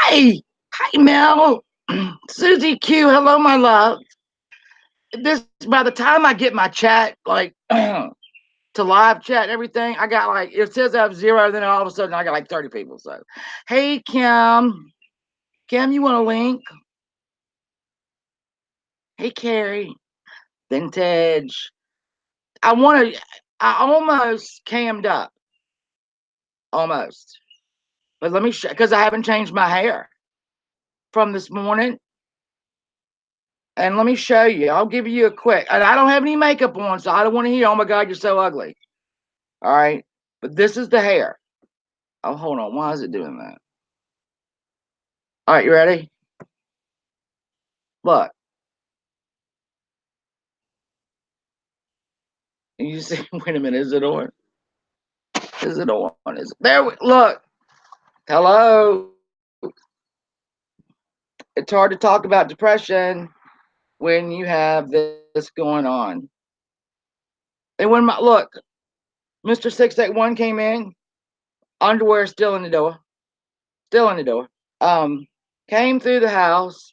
Hi. Hi, Mel. Susie Q. Hello, my love. This by the time I get my chat, like to live chat and everything, I got like it says I have 0, then all of a sudden I got like 30 people. So, hey, Kim. Kim, you want a link? Hey, Carrie. Vintage. I want to. I almost cammed up, almost. But let me show because I haven't changed my hair from this morning. And let me show you. I'll give you a quick. And I don't have any makeup on, so I don't want to hear, oh my God, you're so ugly. All right. But this is the hair. Oh, hold on. Why is it doing that? All right, you ready? Look. And you see, wait a minute, is it on? Is it on? Is it there? Look. Hello. It's hard to talk about depression when you have this going on. And when my look, Mr. 681 came in, underwear still in the door. Still in the door. Came through the house.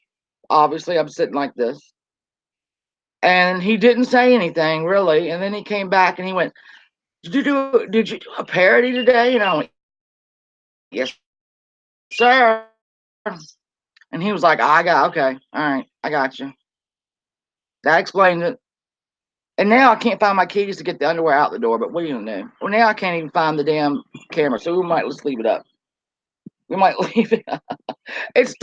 Obviously, I'm sitting like this. And he didn't say anything really. And then he came back and he went, did you do a parody today? And I went, yes, sir. And he was like, okay, all right, I got you. That explains it. And now I can't find my keys to get the underwear out the door, but what do you know? Well, now I can't even find the damn camera, so let's leave it up. We might leave it up. It's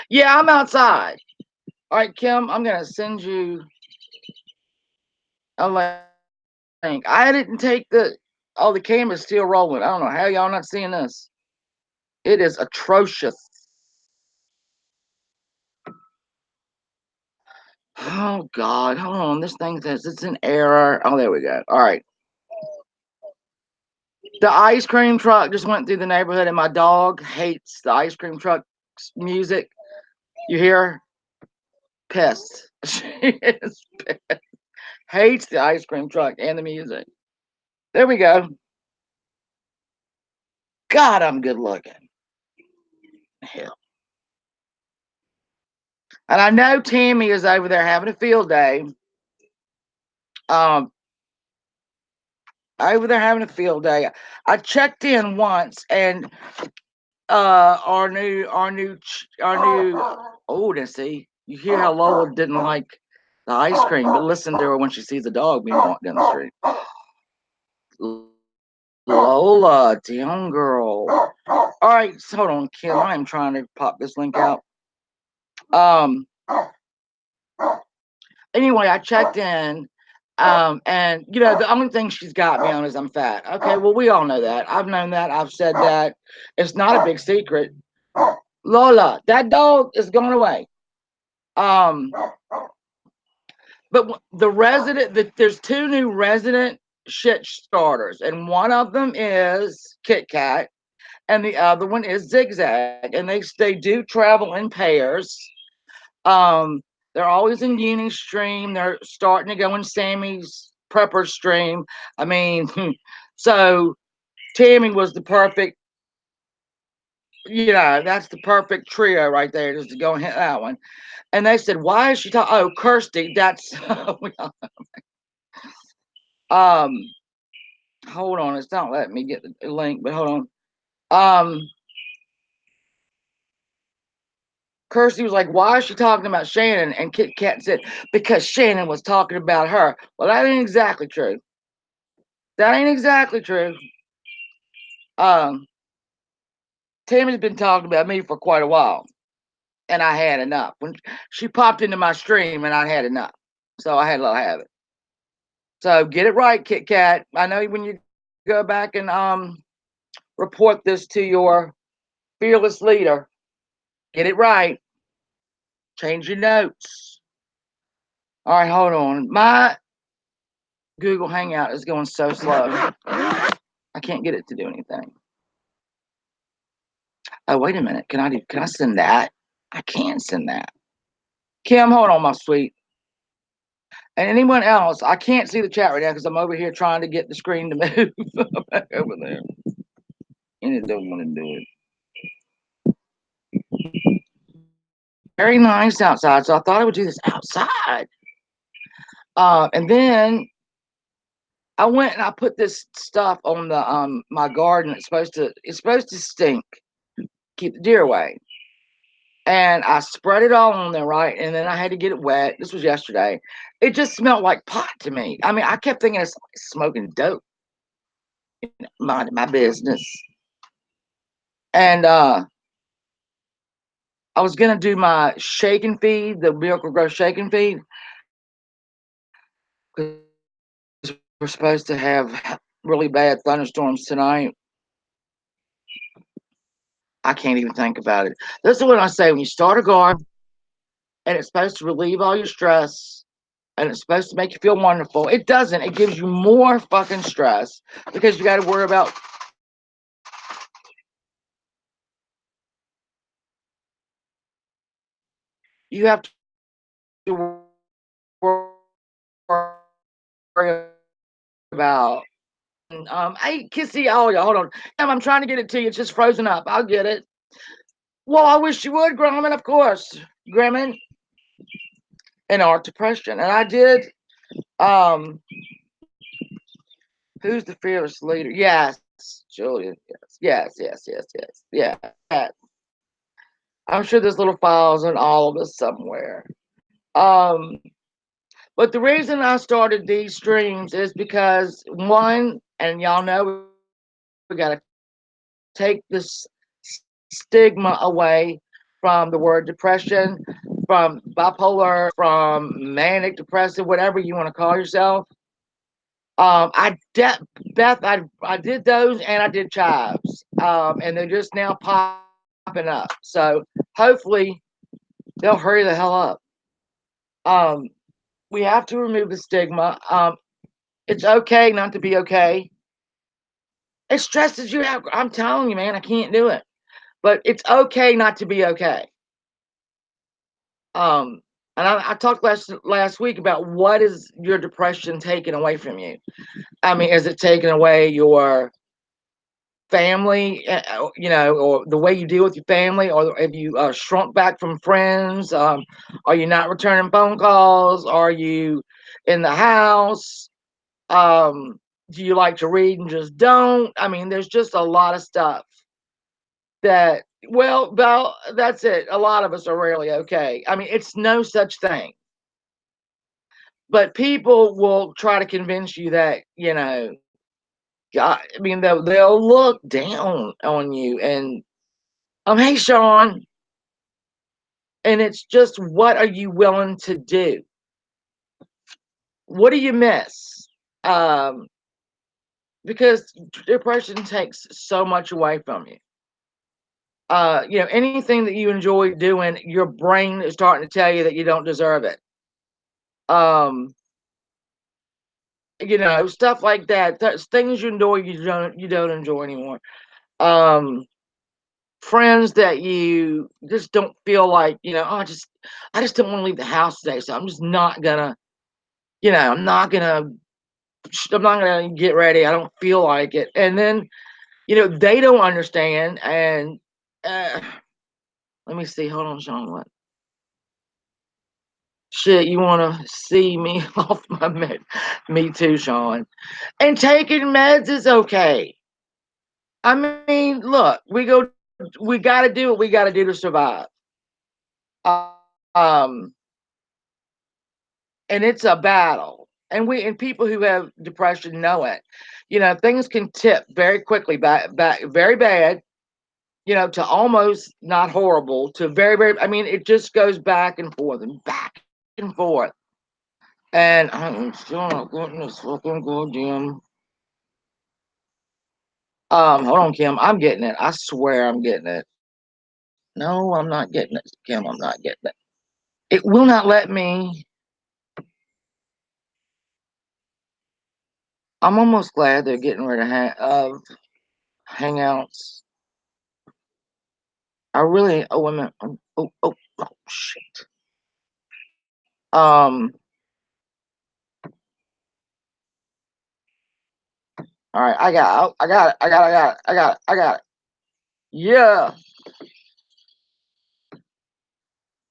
yeah, I'm outside. All right, Kim, I'm gonna send you a link. I didn't take the the camera's still rolling. I don't know how y'all not seeing this. It is atrocious. Oh God, hold on. This thing says it's an error. Oh, there we go. All right. The ice cream truck just went through the neighborhood, and my dog hates the ice cream truck's music. You hear? Pissed. She is pissed. Hates the ice cream truck and the music. There we go. God, I'm good looking. Hell. And I know Tammy is over there having a field day. Um, over there having a field day. I checked in once, and our new oh, to see you hear how Lola didn't like the ice cream, but listen to her when she sees a dog being walked down the street. Lola, damn girl. All right, so hold on, Kim. I am trying to pop this link out. Um. Anyway, I checked in. And the only thing she's got me on is I'm fat. Okay, well, we all know that. I've known that. I've said that. It's not a big secret. Lola, that dog is going away. Um, but there's 2 new resident shit starters, and one of them is Kit Kat, and the other one is Zigzag, and they do travel in pairs. Um, they're always in Uni's stream. They're starting to go in Sammy's prepper stream. I mean, so Tammy was the perfect, that's the perfect trio right there, just to go and hit that one. And they said, why is she talking? Oh, Kirsty, that's, um, hold on. It's not letting me get the link, but hold on. Kirsty was like, why is she talking about Shannon? And Kit Kat said, because Shannon was talking about her. Well, that ain't exactly true. That ain't exactly true. Um, Tammy's been talking about me for quite a while, and I had enough. When she popped into my stream, and I had enough, so I had to let her have it. So get it right, Kit Kat. I know when you go back and report this to your fearless leader, get it right. Change your notes. All right, hold on. My Google Hangout is going so slow. I can't get it to do anything. Oh, wait a minute. Can I send that? I can't send that. Kim, hold on, my sweet. And anyone else, I can't see the chat right now because I'm over here trying to get the screen to move back over there. And it don't want to do it. very nice outside, so I thought I would do this outside. And then I went and I put this stuff on the my garden. It's supposed to stink, keep the deer away. And I spread it all on there, right? And then I had to get it wet. This was yesterday. It just smelled like pot to me. I mean, I kept thinking it's smoking dope. Minding my business. And I was gonna do my shake and feed, the Miracle Grow shake and feed, because we're supposed to have really bad thunderstorms tonight. I can't even think about it. This is what I say: when you start a garden, and it's supposed to relieve all your stress, and it's supposed to make you feel wonderful. It doesn't. It gives you more fucking stress because you got to worry about. You have to worry about. Hey, Kissy, oh, yeah, hold on. I'm trying to get it to you. It's just frozen up. I'll get it. Well, I wish you would, Grumman, of course. Grumman and art depression. And I did. Um, who's the fearless leader? Yes, Julia. Yes. Yeah. I'm sure there's little files on all of us somewhere. Um, but the reason I started these streams is because one, and y'all know we got to take this stigma away from the word depression, from bipolar, from manic depressive, whatever you want to call yourself. Beth, I did those and I did chives, and they're just now popping up. So hopefully they'll hurry the hell up. Um, we have to remove the stigma. It's okay not to be okay. It stresses you out. I'm telling you, man, I can't do it. But it's okay not to be okay. Um, and I talked last week about what is your depression taking away from you. I mean, is it taking away your family, or the way you deal with your family, or have you shrunk back from friends? Are you not returning phone calls? Are you in the house? Do you like to read and just don't? I mean, there's just a lot of stuff that, well, that's it. A lot of us are rarely okay. I mean, it's no such thing. But people will try to convince you that, God, I mean, they'll look down on you and, hey, Sean, and it's just, what are you willing to do? What do you miss? Um, because depression takes so much away from you. Anything that you enjoy doing, your brain is starting to tell you that you don't deserve it. Um, stuff like that. Things you enjoy, you don't enjoy anymore. Um, Friends that you just don't feel like, oh, I just don't want to leave the house today, so I'm just not gonna, I'm not gonna get ready. I don't feel like it, and then they don't understand, and let me see. Hold on, Sean. What? Shit, you want to see me off my med? Me too, Sean. And taking meds is okay. I mean, look, we got to do what we got to do to survive. Um, and it's a battle. And people who have depression know it. Things can tip very quickly back very bad, to almost not horrible to very, very, I mean, it just goes back and forth and back and forth. And I'm still not getting this fucking goddamn. Hold on, Kim. I'm getting it. I swear I'm getting it. No, I'm not getting it, Kim. I'm not getting it. It will not let me. I'm almost glad they're getting rid of Hangouts. I really. Oh, wait a minute. Oh, shit. Um. All right. I got it. Yeah.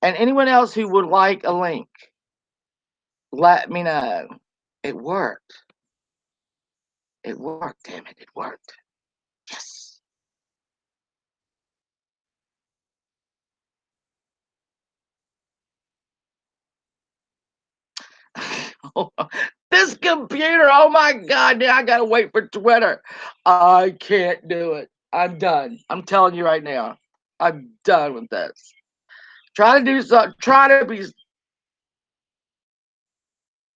And anyone else who would like a link, let me know. It worked. It worked, damn it, it worked. Yes. This computer, oh my God, now I gotta wait for Twitter. I can't do it. I'm done. I'm telling you right now. I'm done with this. Try to do something, try to be.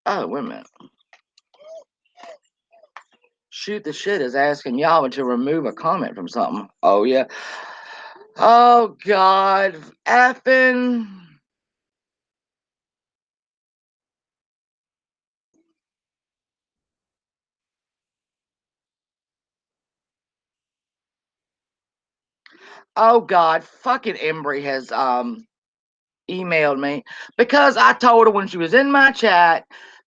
Oh, wait a minute. Shoot the shit is asking y'all to remove a comment from something. Oh, yeah. Oh, God. Effing. Oh, God. Fucking Embry has emailed me because I told her when she was in my chat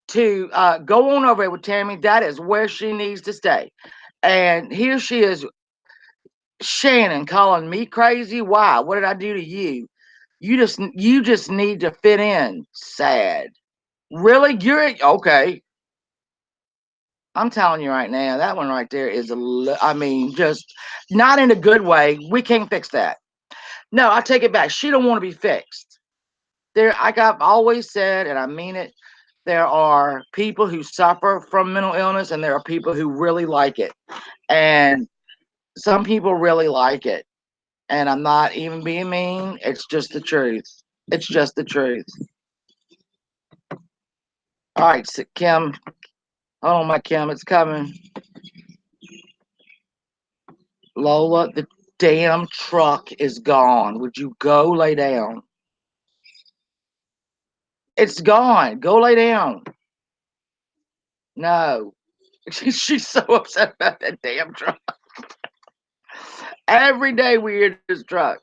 to go on over there with Tammy. That is where she needs to stay. And here she is, Shannon, calling me crazy. Why? What did I do to you? You just need to fit in. Sad. Really? You're okay. I'm telling you right now, that one right there is I mean, just not in a good way. We can't fix that. No, I take it back. She don't want to be fixed. There, like I've always said, and I mean it, there are people who suffer from mental illness and there are people who really like it. And some people really like it. And I'm not even being mean. It's just the truth. It's just the truth. All right, so Kim. Hold on, my Kim. It's coming. Lola, the damn truck is gone. Would you go lay down? It's gone. Go lay down. No. She's so upset about that damn truck. Every day we hear this truck.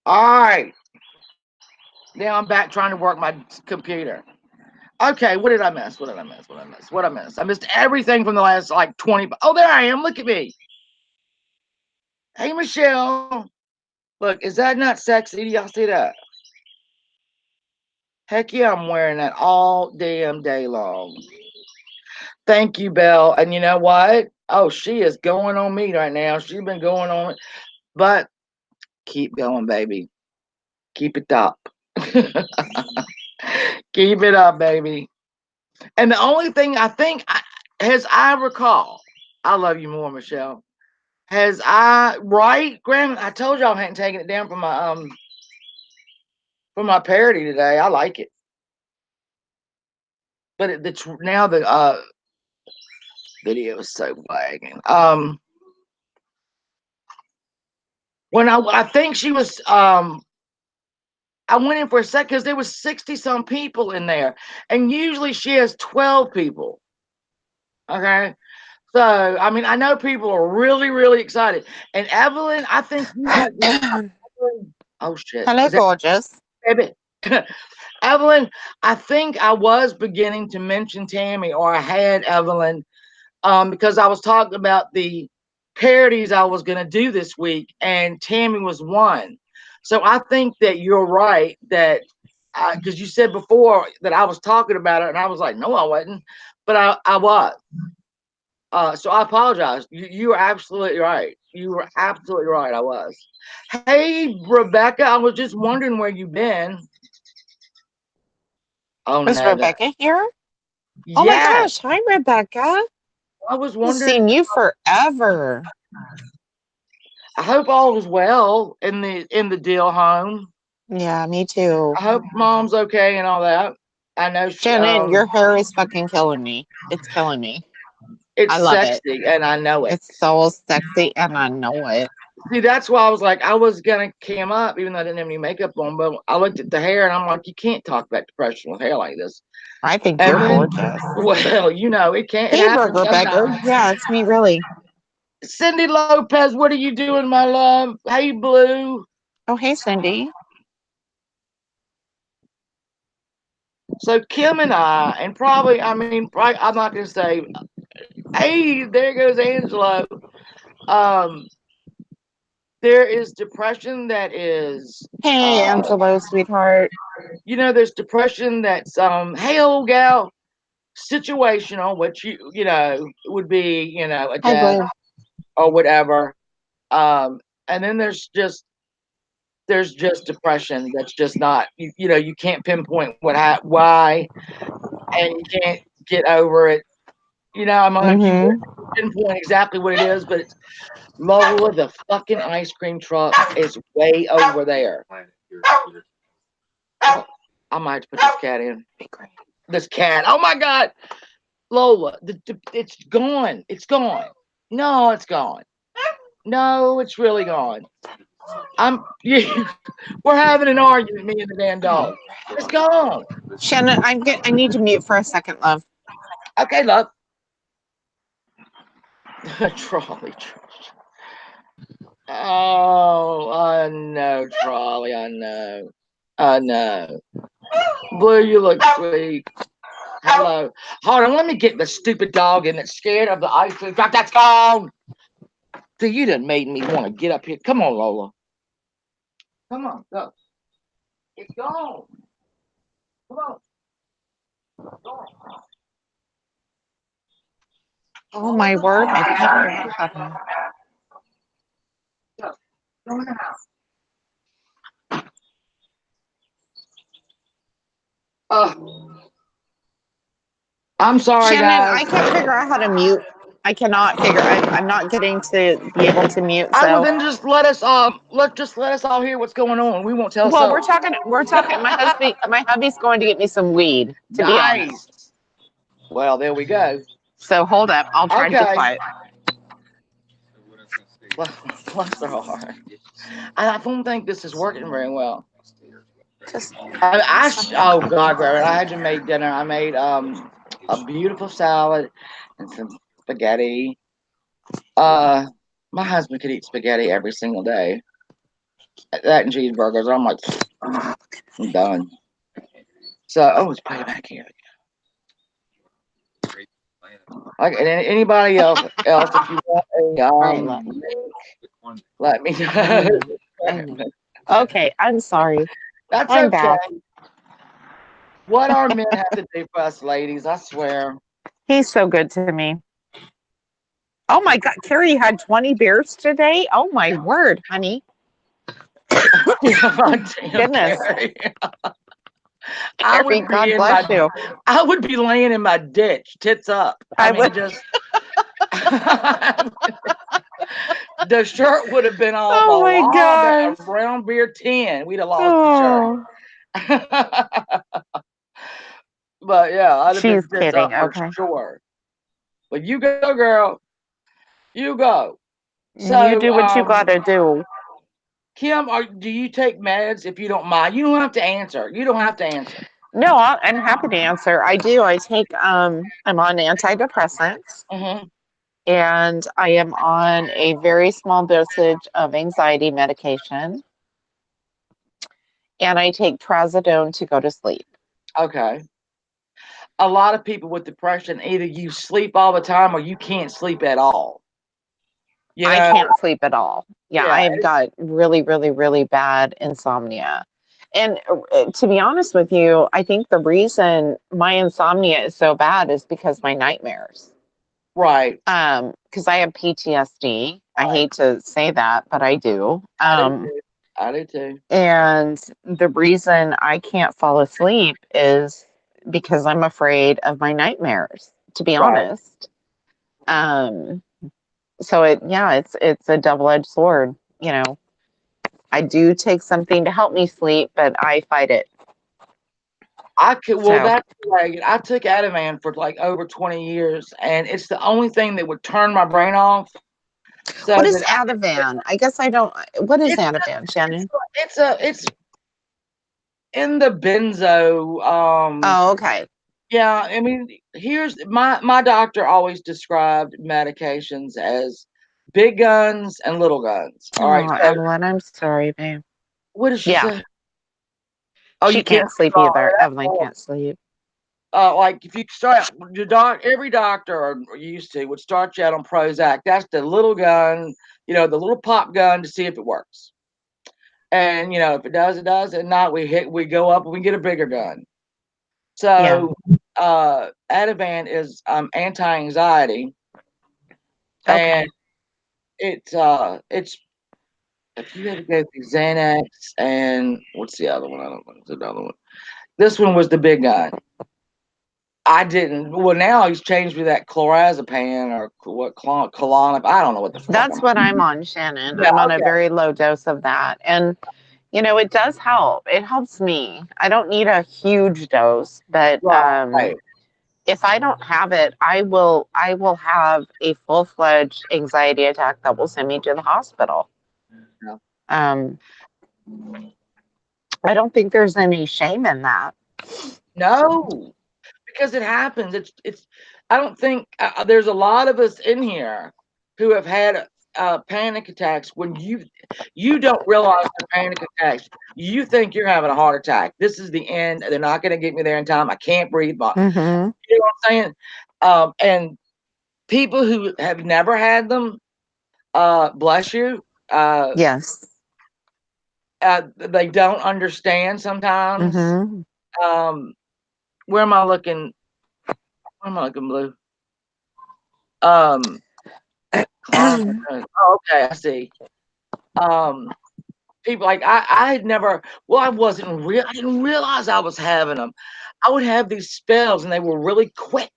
All right. Now I'm back trying to work my computer. Okay, what did I miss? What did I miss? What did I miss? What did I miss? I missed everything from the last like 20. Oh, there I am. Look at me. Hey, Michelle. Look, is that not sexy? Do y'all see that? Heck yeah, I'm wearing that all damn day long. Thank you, Belle. And you know what? Oh, she is going on me right now. She's been going on, but keep going, baby. Keep it up. Keep it up, baby. And the only thing I think, as I recall, I love you more, Michelle. Has I right, Graham? I told y'all I hadn't taken it down from my parody today. I like it, but now the video is so lagging. When I think she was I went in for a sec because there was 60 some people in there, and usually she has 12 people. Okay, so I mean I know people are really really excited, and Evelyn, I think you got oh shit, Hello, is that gorgeous. baby? Evelyn, I think I was beginning to mention Tammy, or I had Evelyn, because I was talking about the parodies I was going to do this week, and Tammy was one. So I think that you're right that because you said before that I was talking about it, and I was like, no, I wasn't, but I was. So I apologize. You were absolutely right. You were absolutely right. I was. Hey, Rebecca, I was just wondering where you've been. Oh Was no, that Rebecca here? Oh my yes. gosh. Hi, Rebecca. I was I've wondering. seen you forever. I hope all is well in the deal home. Yeah, me too. I hope mom's okay and all that. I know she Shannon, your hair is fucking killing me. It's killing me. it's I love it. sexy and I know it. It's so sexy and I know it. See, that's why I was like, I was gonna cam up even though I didn't have any makeup on, but I looked at the hair and I'm like, you can't talk about depression with hair like this. I think And you're then, gorgeous. well, it can't. It Hey, happens Burger Beggar. sometimes. Yeah, it's me, really. Cindy Lopez, what are you doing, my love? Hey, Blue. Oh, hey, Cindy. So Kim and I, and probably, I mean, probably, I'm not gonna say, hey, there goes Angelo. Um, There is depression that is, Hey, Angelo, sweetheart. there's depression that's, hey, old gal, situational, which would be, a Hi, death Blue. or whatever. And then there's just depression that's just not, you can't pinpoint why, and you can't get over it. I'm gonna you Mm-hmm. pinpoint exactly what it is, but it's Lola, the fucking ice cream truck is way over there. Oh, I might have to put this cat in. Be great. This cat. Oh my God, Lola, it's gone. It's gone. No, it's gone. No, it's really gone. We're having an argument, me and the damn dog. It's gone. Shannon, I need to mute for a second, love. Okay, love. Trolley. Oh, I know, Trolley. I know. I know. Blue, you look sweet. Hello. Hold on, let me get the stupid dog in that's scared of the ice cream truck. That's gone. See, you done made me want to get up here. Come on, Lola. Come on, go. It's gone. Come on. Go. Oh my word, I can't figure out how to. Go. Go in the house. I'm sorry, Shannon, guys. I can't figure out how to mute. I cannot figure. I'm not getting to be able to mute. I will So, then just let us all hear what's going on. We won't tell well, so. we're talking. We're talking. My hubby's going to get me some weed. To be honest. Nice. Well, there we go. So hold up. I'll try to be Okay. quiet. Bless their heart. I don't think this is working very well. Just Oh God, Reverend, I had to make dinner. I made a beautiful salad and some spaghetti. My husband could eat spaghetti every single day. That and cheeseburgers. I'm like, I'm done. So, let's put it back here. Like, and anybody else, if you want a all right, love. let me I know. know. I know. Okay, I'm sorry. That's I'm okay. back. What our men have to do for us, ladies, I swear. He's so good to me. Oh my God, Carrie had 20 beers today. Oh my word, honey. Damn, Goodness, Carrie. I Carrie, would be God in my bless you. I would be laying in my ditch, tits up. I I mean, would. just the shirt would have been off Oh my gosh. a round beer 10. We'd have lost the shirt. Oh, But yeah, I'd have she's been tits kidding. up for Okay, sure. But you go, girl. You go. you So, do what you gotta do. Kim, do you take meds if you don't mind? You don't have to answer. You don't have to answer. No, I'm happy to answer. I do. I take. I'm on antidepressants, Mm-hmm. and I am on a very small dosage of anxiety medication, and I take trazodone to go to sleep. Okay. A lot of people with depression, either you sleep all the time or you can't sleep at all. You I know, can't sleep at all. Yeah, yeah, I've got really, really, really bad insomnia. And to be honest with you, I think the reason my insomnia is so bad is because my nightmares. right. Because I have PTSD. I Right. hate to say that, but I do. I do too. I do too. And the reason I can't fall asleep is because I'm afraid of my nightmares, to be Right. honest. Um, so it's a double-edged sword, you know. I do take something to help me sleep, but I fight it. Well, So, that's like, I took Ativan for like over 20 years, and it's the only thing that would turn my brain off. So what is that Ativan? I guess I don't. What is it's Ativan, Shannon? it's in the benzo. Oh, okay. Yeah, I mean, here's my doctor always described medications as big guns and little guns. All right, Oh, so Evelyn, I'm sorry, babe. what did she Yeah, say? Oh, she you can't can't sleep start either. that. Evelyn can't sleep. Like if you start every doctor or used to would start you out on Prozac. That's the little gun the little pop gun to see if it works. And if it does, it does. And not, we go up and we get a bigger gun. Yeah. So Ativan is anti-anxiety, and Okay. it's if you had to go through Xanax and what's the other one? I don't know. What's another one? This one was the big gun. I didn't. Well, now he's changed me that clorazepam or what colonip. I don't know what the fuck That's I'm. what I'm on, Shannon. Yeah. I'm on a Okay. very low dose of that. And, it does help. It helps me. I don't need a huge dose, but Right. if I don't have it, I will have a full-fledged anxiety attack that will send me to the hospital. Yeah. Um, I don't think there's any shame in that. No, because it happens. It's. I don't think there's a lot of us in here who have had panic attacks when you don't realize they're panic attacks. You think you're having a heart attack. This is the end. They're not going to get me there in time. I can't breathe. Mm-hmm. You know what I'm saying? And people who have never had them, bless you, Yes. they don't understand sometimes. Mm-hmm. Um, where am I looking? Where am I looking, Blue? Um, oh, okay, I see. Um, people like I had never. Well, I wasn't real. I didn't realize I was having them. I would have these spells, and they were really quick.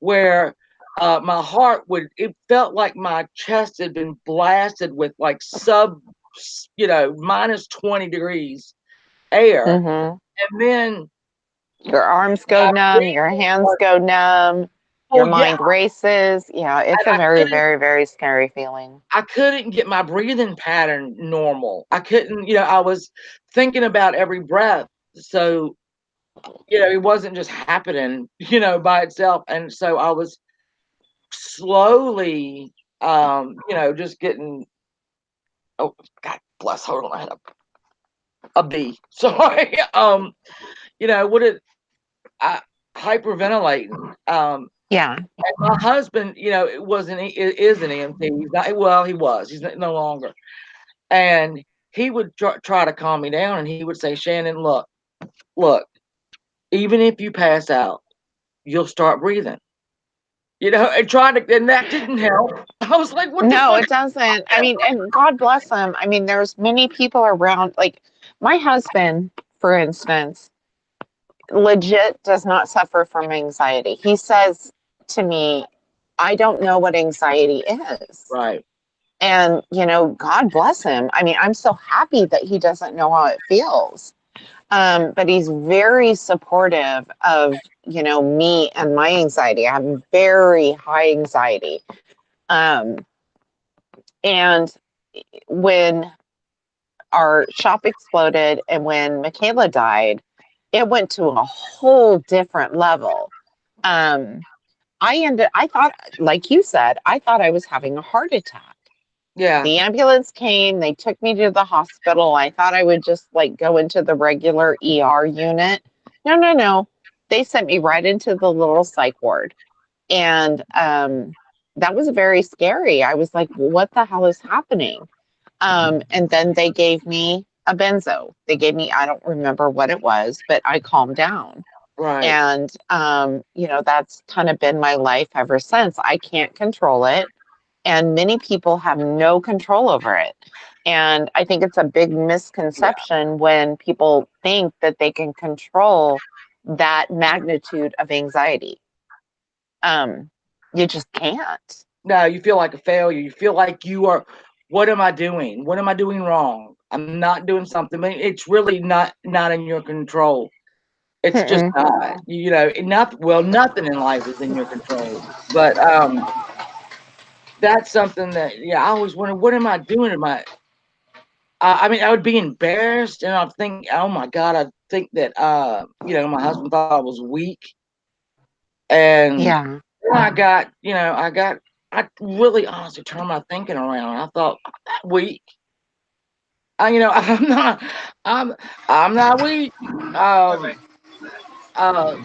Where my heart would. It felt like my chest had been blasted with like -20 degrees air, Mm-hmm. and then Your arms go my numb, your breathing hands was. go numb, your Oh yeah, mind races. Yeah, it's and a very, very, very scary feeling. I couldn't get my breathing pattern normal. I couldn't, I was thinking about every breath. So, it wasn't just happening, by itself. And so I was slowly, just getting, oh, God bless, hold on, I had a bee. Sorry. What it, I, hyperventilating. Yeah. And my husband, it wasn't, it is an EMT. He's not, well, he was, he's no longer. And he would try to calm me down, and he would say, Shannon, look, even if you pass out, you'll start breathing. And that didn't help. I was like, what the No, fuck? it doesn't. I mean, and God bless them. I mean, there's many people around. Like my husband, for instance, legit does not suffer from anxiety. He says to me, I don't know what anxiety is. Right. And, God bless him. I mean, I'm so happy that he doesn't know how it feels. But he's very supportive of, me and my anxiety. I have very high anxiety. Um, and when our shop exploded and when Michaela died, it went to a whole different level. Um, I thought, like you said, I thought I was having a heart attack. Yeah. The ambulance came, they took me to the hospital. I thought I would just like go into the regular ER unit. No, no, no. They sent me right into the little psych ward. And that was very scary. I was like, what the hell is happening? And then they gave me a benzo. They gave me, I don't remember what it was, but I calmed down. Right. And, that's kind of been my life ever since. I can't control it. And many people have no control over it. And I think it's a big Yeah. misconception when people think that they can control that magnitude of anxiety. Um, you just can't. No, you feel like a failure. You feel like you are. What am I doing? What am I doing wrong? I'm not doing something. I mean, it's really not in your control. It's just Mm-mm. not. Nothing. Well, nothing in life is in your control. But that's something that, yeah, I always wonder, what am I doing? I mean, I would be embarrassed, and I'd think, oh my God, I think that, my husband thought I was weak, and Yeah. then I really honestly turned my thinking around. I thought, I'm not weak. I'm not, I'm, I'm not weak. Um, uh,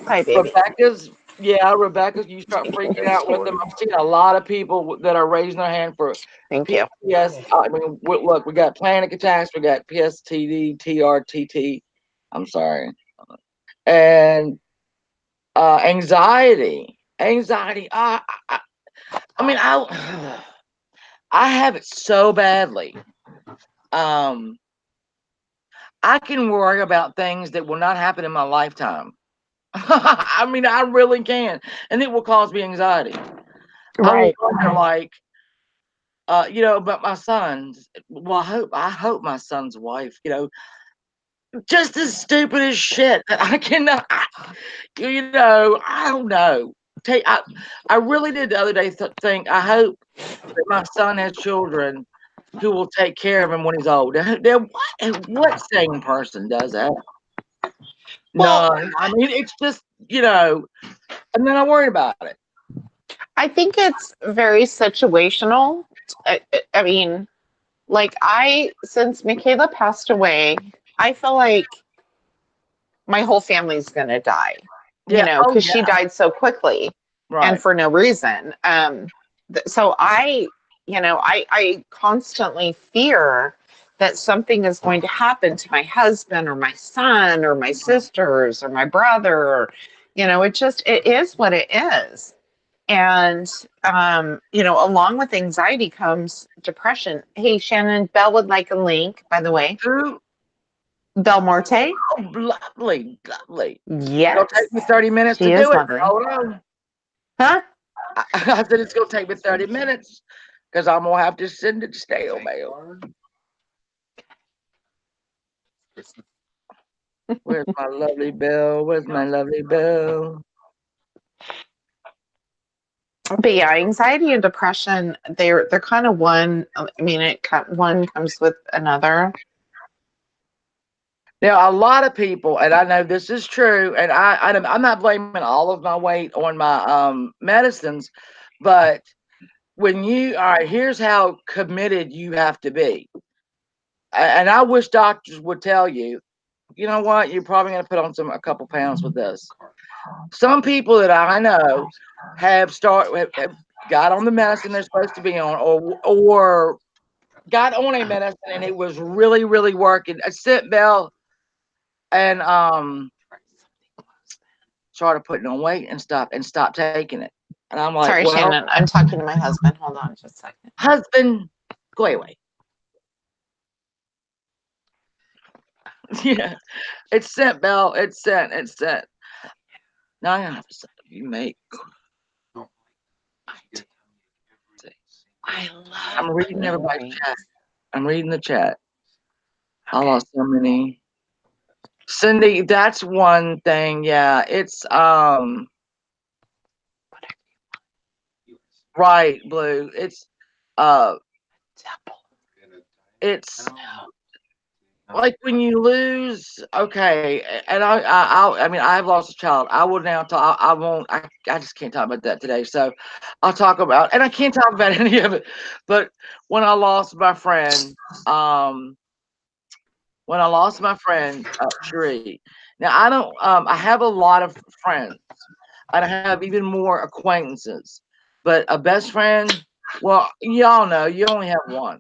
Hi, baby. Rebecca's Yeah, Rebecca, you start freaking out with them. I've seen a lot of people that are raising their hand for Thank you. PTS. I mean, look, we got panic attacks, we got PSTD, TRTT. I'm sorry, and anxiety. Anxiety. I mean, I have it so badly. Um, I can worry about things that will not happen in my lifetime. I mean, I really can, and it will cause me anxiety. I will Right. wonder, like, but my sons. Well, I hope my son's wife, just as stupid as shit that I cannot. I don't know. I really did the other day think. I hope that my son has children who will take care of him when he's old. What sane person does that? Well, None. I mean, it's just, and then I worried about it. I think it's very situational. I mean, like since Michaela passed away, I feel like my whole family's gonna die, Yeah. Oh, because yeah. she died so quickly and Right. for no reason. So I constantly fear that something is going to happen to my husband or my son or my sisters or my brother. It is what it is. And along with anxiety comes depression. Hey, Shannon, Belle would like a link, by the way. Ooh, Belle Morte. oh, lovely, lovely. It's gonna take me Yes, 30 minutes to she is do it. lovely. Hold on. Huh? I said it's gonna take me 30 minutes because I'm gonna have to send it snail mail. Where's my lovely Bill? Where's my lovely Bill? But yeah, anxiety and depression, they're kind of one. I mean, one comes with another. Now, a lot of people, and I know this is true, and I'm not blaming all of my weight on my medicines, but all right, here's how committed you have to be. And I wish doctors would tell you, you know what, you're probably going to put on a couple pounds with this. Some people that I know have got on the medicine they're supposed to be on, or got on a medicine and it was really, really working. I sent Bell and started putting on weight and stopped taking it. And I'm like, Sorry, well, Shannon. I'm talking to my husband. Hold on just a second. husband, go away. Yeah, it's sent, Bell. It's sent. It's sent. Now I have to say, you make. I I'm love reading onion everybody's chat. rings. I'm reading the chat. I Okay. lost so many. Cindy, that's one thing. Yeah, it's right, Blue. Uh it's like when you lose. Okay, and I mean, I've lost a child. I will now talk. I won't. I just can't talk about that today. So I'll talk about, and I can't talk about any of it. But when I lost my friend, um, Cherie. Now I don't. I have a lot of friends, and I have even more acquaintances. But a best friend, well, y'all know you only have one.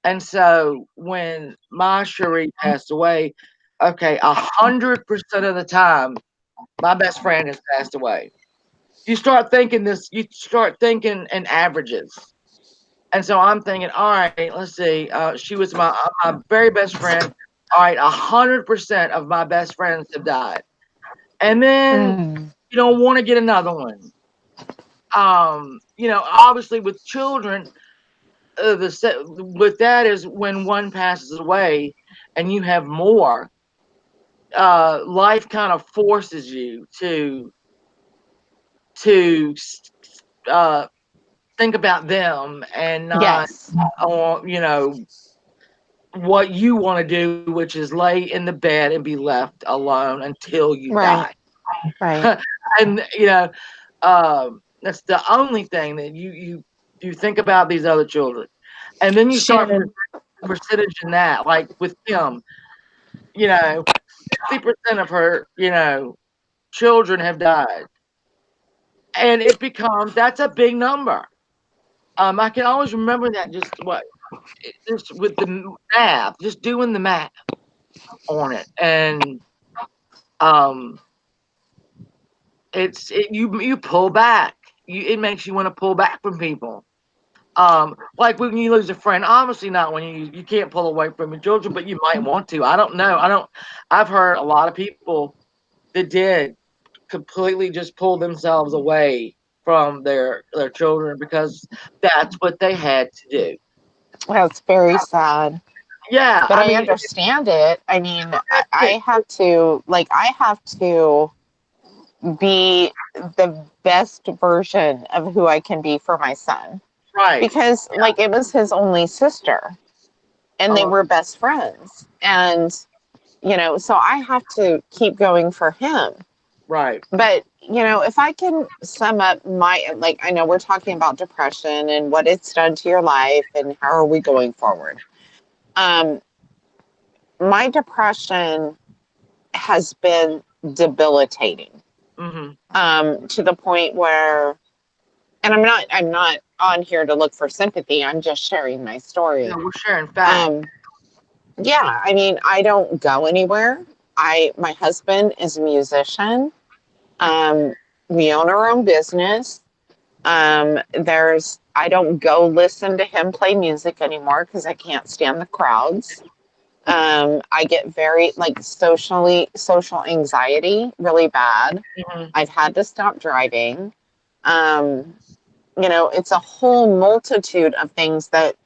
And so when my Cherie passed away, okay, 100% of the time, my best friend has passed away. You start thinking in averages. And so I'm thinking, all right, let's see. She was my very best friend. All right, 100% of my best friends have died. And then Mm. you don't want to get another one. Obviously with children, with that is when one passes away and you have more, life kind of forces you to uh, think about them and not Yes. on what you want to do, which is lay in the bed and be left alone until you Right. die. Right. And that's the only thing that you think about these other children, and then you start Shannon. percentage in that, like with Kim, 50% of her children have died. and it becomes that's a big number. I can always remember that just with the math, just doing the math on it, and um, you pull back. It makes you want to pull back from people. Like when you lose a friend, obviously not when you can't pull away from your children, but you might want to. I don't know. I don't. I've heard a lot of people that did completely just pull themselves away from their children because that's what they had to do. That's very sad. Yeah, But I I mean, understand it. I mean, that's I it. I have to be the best version of who I can be for my son Right. because like it was his only sister and they Uh, were best friends. And so I have to keep going for him. right. But, if I can sum up like, I know we're talking about depression and what it's done to your life and how are we going forward. Um, my depression has been debilitating, Hmm. to the point where, and I'm not on here to look for sympathy. I'm just sharing my Yeah, story. we're sharing facts. Um, yeah, I mean, I don't go anywhere. My husband is a musician. Um, we own our own business. I don't go listen to him play music anymore because I can't stand the crowds. I get very like social anxiety really bad. Hmm. I've had to stop driving. Um, it's a whole multitude of things that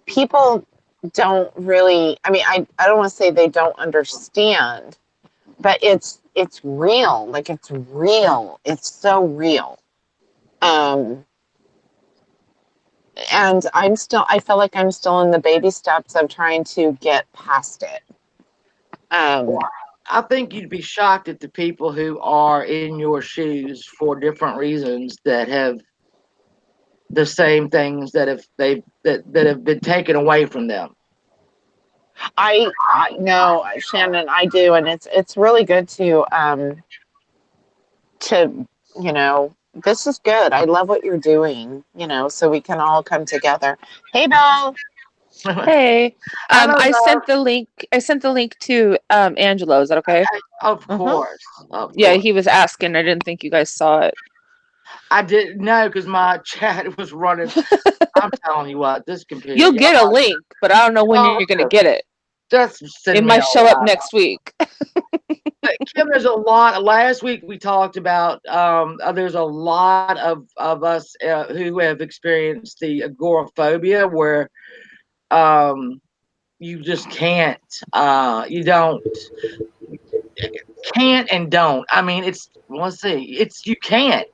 people don't really, I mean, I don't want to say they don't understand, but it's real. Like it's real. It's so real. Um, and I feel like I'm still in the baby steps of trying to get past it. Um, I think you'd be shocked at the people who are in your shoes for different reasons that have the same things that have they that have been taken away from them. I know, Shannon, I do, and it's really good to this is good. I love what you're doing, so we can all come together. Hey, Belle. Hey, Hello, I love. sent the link. I sent the link to Angelo. Is that okay? Of Uh-huh. course, of Yeah, course. he was asking. I didn't think you guys saw it. I didn't know because my chat was running. I'm telling you what, this computer, You'll get a y'all, link, but I don't know when y'all you're gonna get it. just It send me might a show up lot. next week. Kim, there's a lot. Last week we talked about there's a lot of us who have experienced the agoraphobia, where um, you just can't, you don't can't and don't. I mean, it's let's see, it's you can't.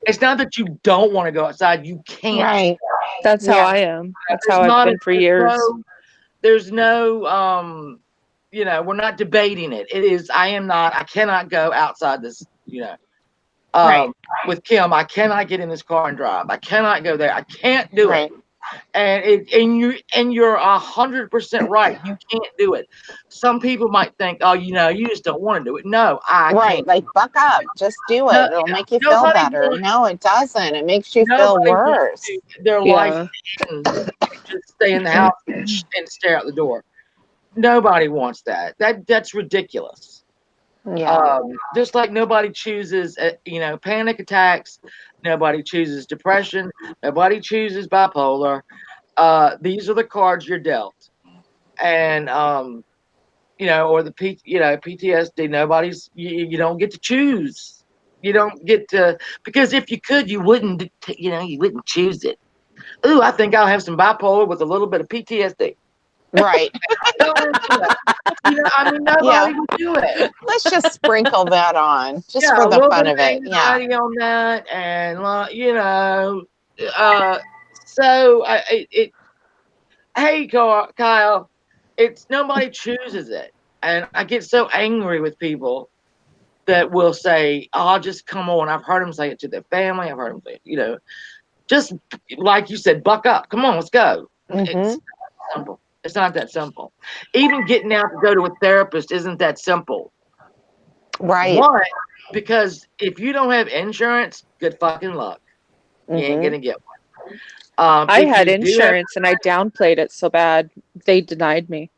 It's not that you don't want to go outside. You can't. Right. That's how Yeah. I am. That's There's how I've not. been for years. There's no. We're not debating it. It is. I am not. I cannot go outside this. Right. With Kim, I cannot get in this car and drive. I cannot go there. I can't do it. Right. And you're 100% right. You can't do it. Some people might think, oh, you just don't want to do it. No, I can't. Right. Like buck up. Just do No, it. It'll make you feel nobody better. wants. No, it doesn't. It makes you feel Nobody wants worse. their life Yeah. to end if you just stay in the house and stare out the door. Nobody wants that. That's ridiculous. Yeah. Just like nobody chooses, panic attacks. Nobody chooses depression. Nobody chooses bipolar. These are the cards you're dealt, and or the PTSD. You don't get to choose. You don't get to because if you could, you wouldn't choose it. Ooh, I think I'll have some bipolar with a little bit of PTSD. Right. Don't do that. I mean, Yeah. nobody would do it. Let's just sprinkle that on just Yeah, for a the little fun bit of of it. Yeah. anxiety on that, and uh, so hey, Kyle, it's nobody chooses it, and I get so angry with people that will say, "Oh, just come on." I've heard them say it to their family. I've heard them say, just like you said, buck up. Come on, let's go. Mm-hmm. It's simple. It's not that simple. Even getting out to go to a therapist isn't that simple. Right. One, because if you don't have insurance, good fucking luck. You ain't Mm-hmm. gonna get one. I If had you do have, insurance and I downplayed it so bad they denied me.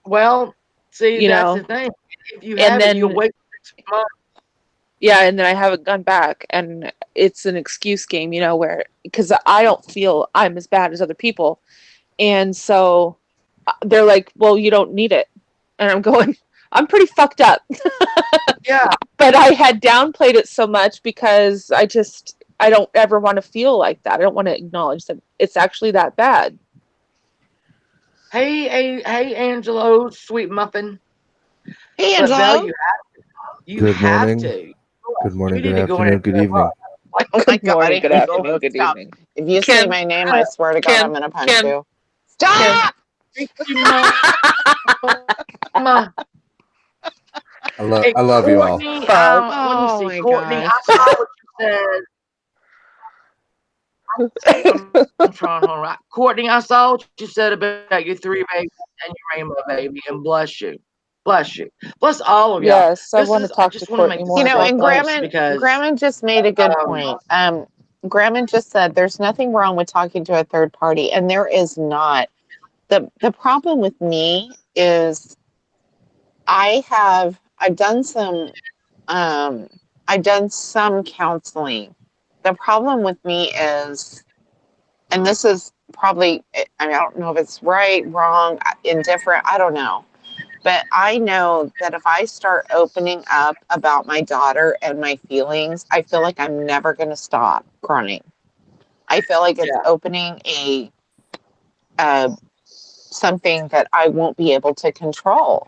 well, see, You that's the know, thing. If you and have it, you'll then wait 6 months. yeah, and then I haven't gone back, and it's an excuse game, you know, where because I don't feel I'm as bad as other people, and so they're like, "Well, you don't need it," and I'm going, "I'm pretty fucked up," Yeah. but I had downplayed it so much because I don't ever want to feel like that. I don't want to acknowledge that it's actually that bad. Hey, Angelo, sweet muffin. Hey, But Belle, Angelo. you Good have morning, to. good morning, You good need to go in and afternoon, good evening. like, Oh my Good God, morning, good Angelo. afternoon, good Stop. evening. If you say Kim, my name, I swear to God, I'm Kim, going to punch Kim, you. Kim. Stop! mama. Hey, I love you all. Courtney, Fuck. let me Oh see. my Courtney, I gosh. saw what you said. I'm trying to right. Courtney, I saw what you said about your 3 babies and your rainbow baby, and bless you. Bless you. Bless all of y'all. Yes, I want to I talk to just want to make Courtney this more You a know, about safe and that. place Grandma, because Grandma just made a good um, point. Grandma just said there's nothing wrong with talking to a third party, and there is not. The problem with me is I've done some I've done some counseling. The problem with me is, and this is probably, I mean, I don't know if it's right, wrong, indifferent, I don't know. But I know that if I start opening up about my daughter and my feelings, I feel like I'm never going to stop crying. I feel like it's yeah, opening uh, something that I won't be able to control.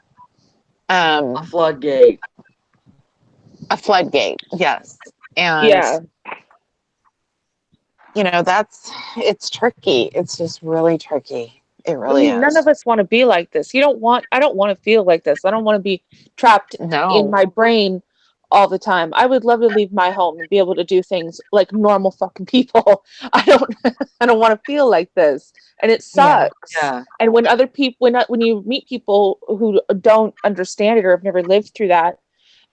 a Um, floodgate. a floodgate, yes. And, Yeah, it's tricky. It's just really tricky. It I really mean, none is. of us want to be like this. I don't want to feel like this. I don't want to be trapped in No. my brain all the time. I would love to leave my home and be able to do things like normal fucking people. I don't, I don't want to feel like this. And it Yeah. sucks. Yeah, And when other people, when you meet people who don't understand it or have never lived through that,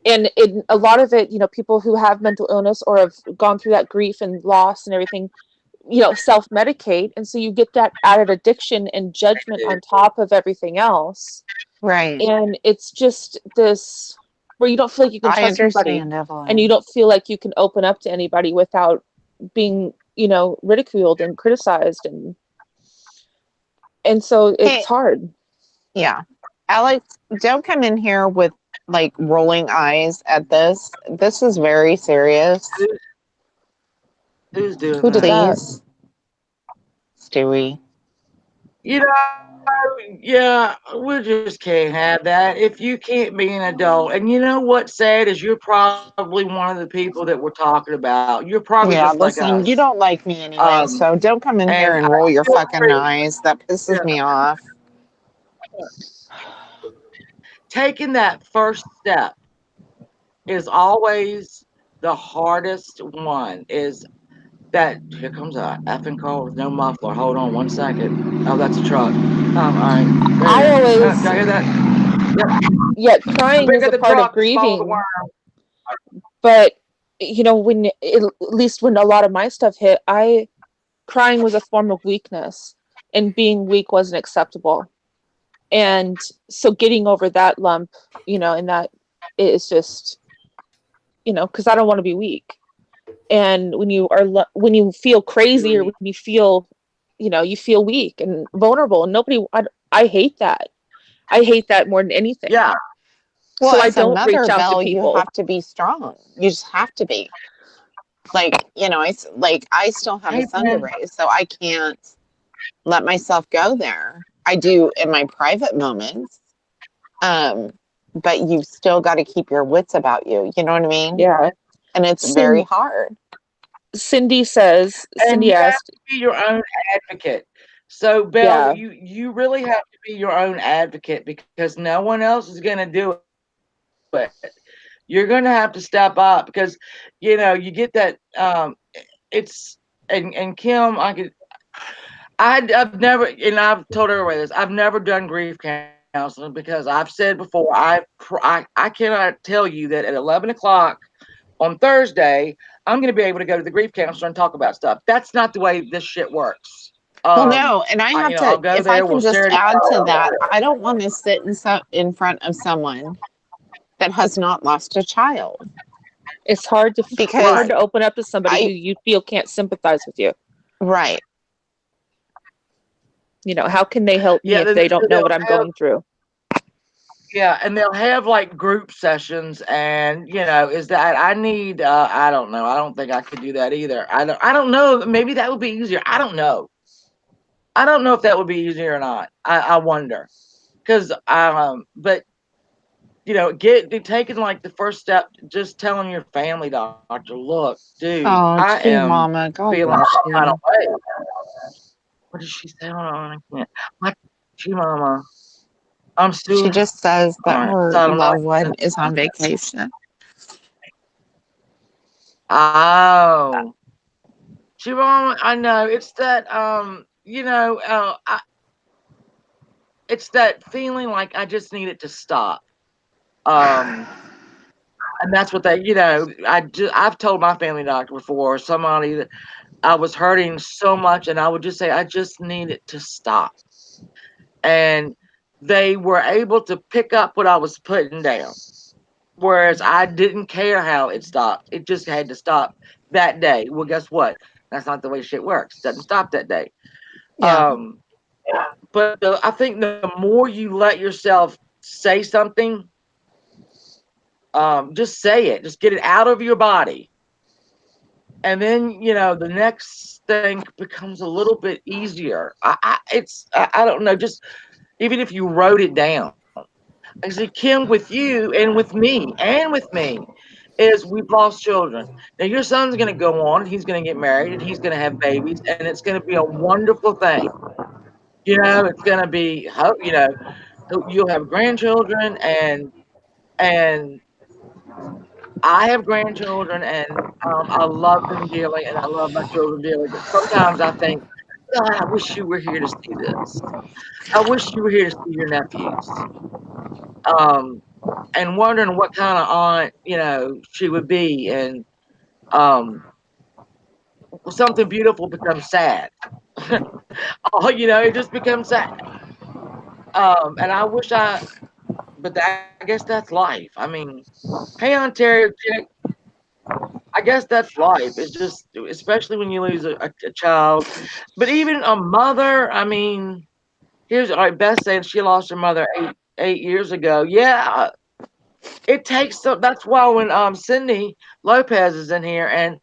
and in a lot of it, you know, people who have mental illness or have gone through that grief and loss and everything, you know, self-medicate, and so you get that added addiction and judgment dude. on top of everything else, Right. and it's just this where you don't feel like you can I trust anybody, understand, and you Evelyn. don't feel like you can open up to anybody without being, you know, ridiculed and criticized, and so it's Hey, hard. yeah. Alex, don't come in here with like rolling eyes at this. This is very serious. Who's, who's doing Who did that? that? Please, Stewie. You know, yeah, we just can't have that. If you can't be an adult, and you know what's sad is you're probably one of the people that we're talking about. You're probably just Yeah, like listen, you us. don't like me anyway, Um, so don't come in here and and roll your feel fucking free. eyes. That Yeah, pisses me off. taking that first step is always the hardest one. Is that here comes a effing car with no muffler. Hold on 1 second. Oh, that's a truck. All right. There you I go. Did always, I hear that? Yep. yet The crying is bigger a the part of truck, the smaller the grieving, worm. but you know, at least when a lot of my stuff hit, I crying was a form of weakness, and being weak wasn't acceptable. And so getting over that lump, you know, and that is just, you know, because I don't want to be weak. And when you feel crazy or when you feel, you know, you feel weak and vulnerable, and I hate that. I hate that more than anything. Yeah. Well, So I as a don't mother, reach out to Belle, you people. have to be strong. You just have to be. Like, I still have a Hey, son to man. raise, so I can't let myself go there. I do in my private moments. Um, but you've still got to keep your wits about you. You know what I mean? Yeah. And it's very hard. And Cindy you have asked, to be your own advocate. So, Bill, yeah, you really have to be your own advocate because no one else is going to do it. You're going to have to step up because, you know, you get that. It's and Kim, I've never, and I've told everybody this. I've never done grief counseling because I've said before, I cannot tell you that at 11 o'clock on Thursday, I'm going to be able to go to the grief counselor and talk about stuff. That's not the way this shit works. Well, no, and I have I'll to, go if I there. can We'll just stare at each add to other. that, I don't want to sit in front of someone that has not lost a child It's hard to because open up to somebody who I, you feel can't sympathize with you. right. You know, how can they help me Yeah, if they don't know what I'm going through? yeah, and they'll have like group sessions, and is that I need? I don't know. I don't think I could do that either. I don't know. Maybe that would be easier. I don't know. I don't know if that would be easier or not. I wonder, because but taking like the first step, just telling your family doctor, look, dude, I Oh, gee, am Mama, God feeling bless some kind of you. way. What did she say? Hold on, I can't. My gee, mama, I'm She still. just says All that right, her so I don't loved know. one is on vacation. Oh, Jerome, I know it's that it's that feeling like I just need it to stop. Um, and that's what I've told my family doctor before, somebody that I was hurting so much, and I would just say I just need it to stop, and they were able to pick up what I was putting down, whereas I didn't care how it stopped. It just had to stop that day. Well, guess what? That's not the way shit works. It doesn't stop that day. Yeah. Um, but I think the more you let yourself say something, just say it, just get it out of your body. And then, the next thing becomes a little bit easier. I don't know, just even if you wrote it down. I see Kim with you and with me is we've lost children. Now your son's going to go on, he's going to get married, and he's going to have babies, and it's going to be a wonderful thing. It's going to be, you'll have grandchildren, and I have grandchildren, and I love them dearly, and I love my children dearly. But sometimes I think, God, I wish you were here to see this. I wish you were here to see your nephews. Um, and wondering what kind of aunt she would be, and um, something beautiful becomes sad. Oh, it just becomes sad. And I wish but I guess that's life. I mean, hey, Ontario chick, I guess that's life. It's just, especially when you lose a child, but even a mother. I mean, here's all right. Beth saying she lost her mother 8 years ago. Yeah, it takes so. That's why when Cindy Lopez is in here, and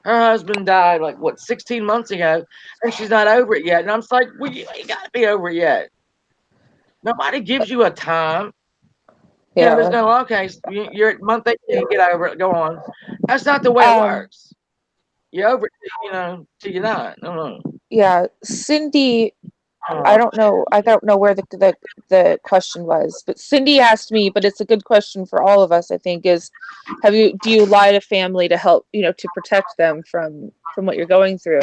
her husband died like what 16 months ago, and she's not over it yet. And I'm just like, well, you ain't got to be over it yet. Nobody gives you a time. There's Yeah. no okay. You're at month 18. Get over it. Go on. That's not the way it Um, works. You're over it, till you're not. No. yeah, Cindy, Uh, I don't know where the question was, but Cindy asked me, but it's a good question for all of us, I think, is do you lie to family to help, to protect them from what you're going through?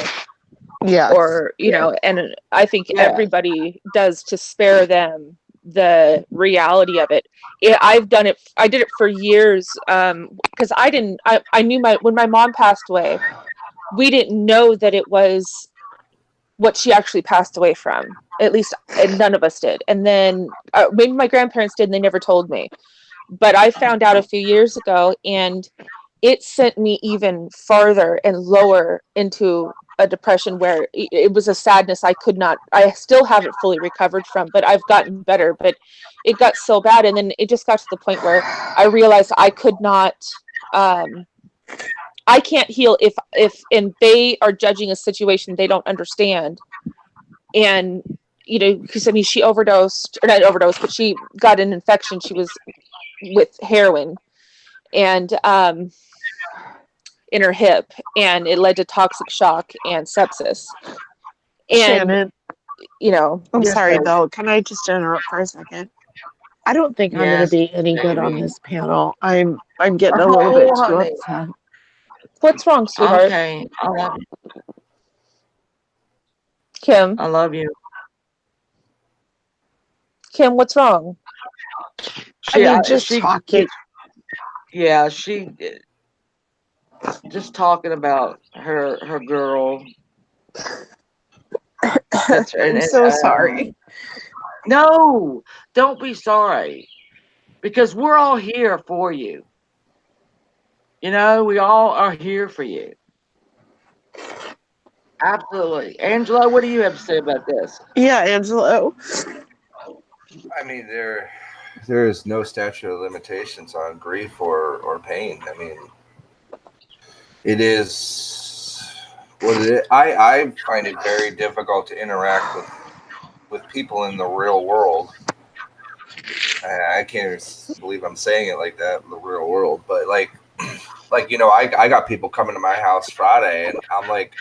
Yes. Or, yeah, and I think yeah. everybody does to spare them the reality of it. I did it for years, because I knew when my mom passed away, we didn't know that it was what she actually passed away from. At least, and none of us did. And then maybe my grandparents did, and they never told me. But I found out a few years ago, and it sent me even farther and lower into a depression where it was a sadness I still haven't fully recovered from, but I've gotten better. But it got so bad, and then it just got to the point where I realized I could not. I can't heal if and they are judging a situation they don't understand. And because I mean, she overdosed, or not overdosed, but she got an infection. She was with heroin, and in her hip, and it led to toxic shock and sepsis. And Shannon, you know, I'm Yes, sorry baby. though. Can I just interrupt for a second? I don't think I'm going to Yes, be any good on baby. this panel. I'm getting a little bit Oh, too honey. upset. what's wrong, sweetheart? Okay. I love you. Kim, I love you. Kim, what's wrong? I She mean, I, just she talking. keeps yeah, she just talking about her girl. That's I'm so sorry. no, don't be sorry because we're all here for you. You know, we all are here for you. Absolutely, Angela. What do you have to say about this? Yeah, Angelo. I mean, there is no statute of limitations on grief or pain. I mean, it is what it is. I find it very difficult to interact with people in the real world. I can't even believe I'm saying it like that, the real world. But like I got people coming to my house Friday, and I'm like,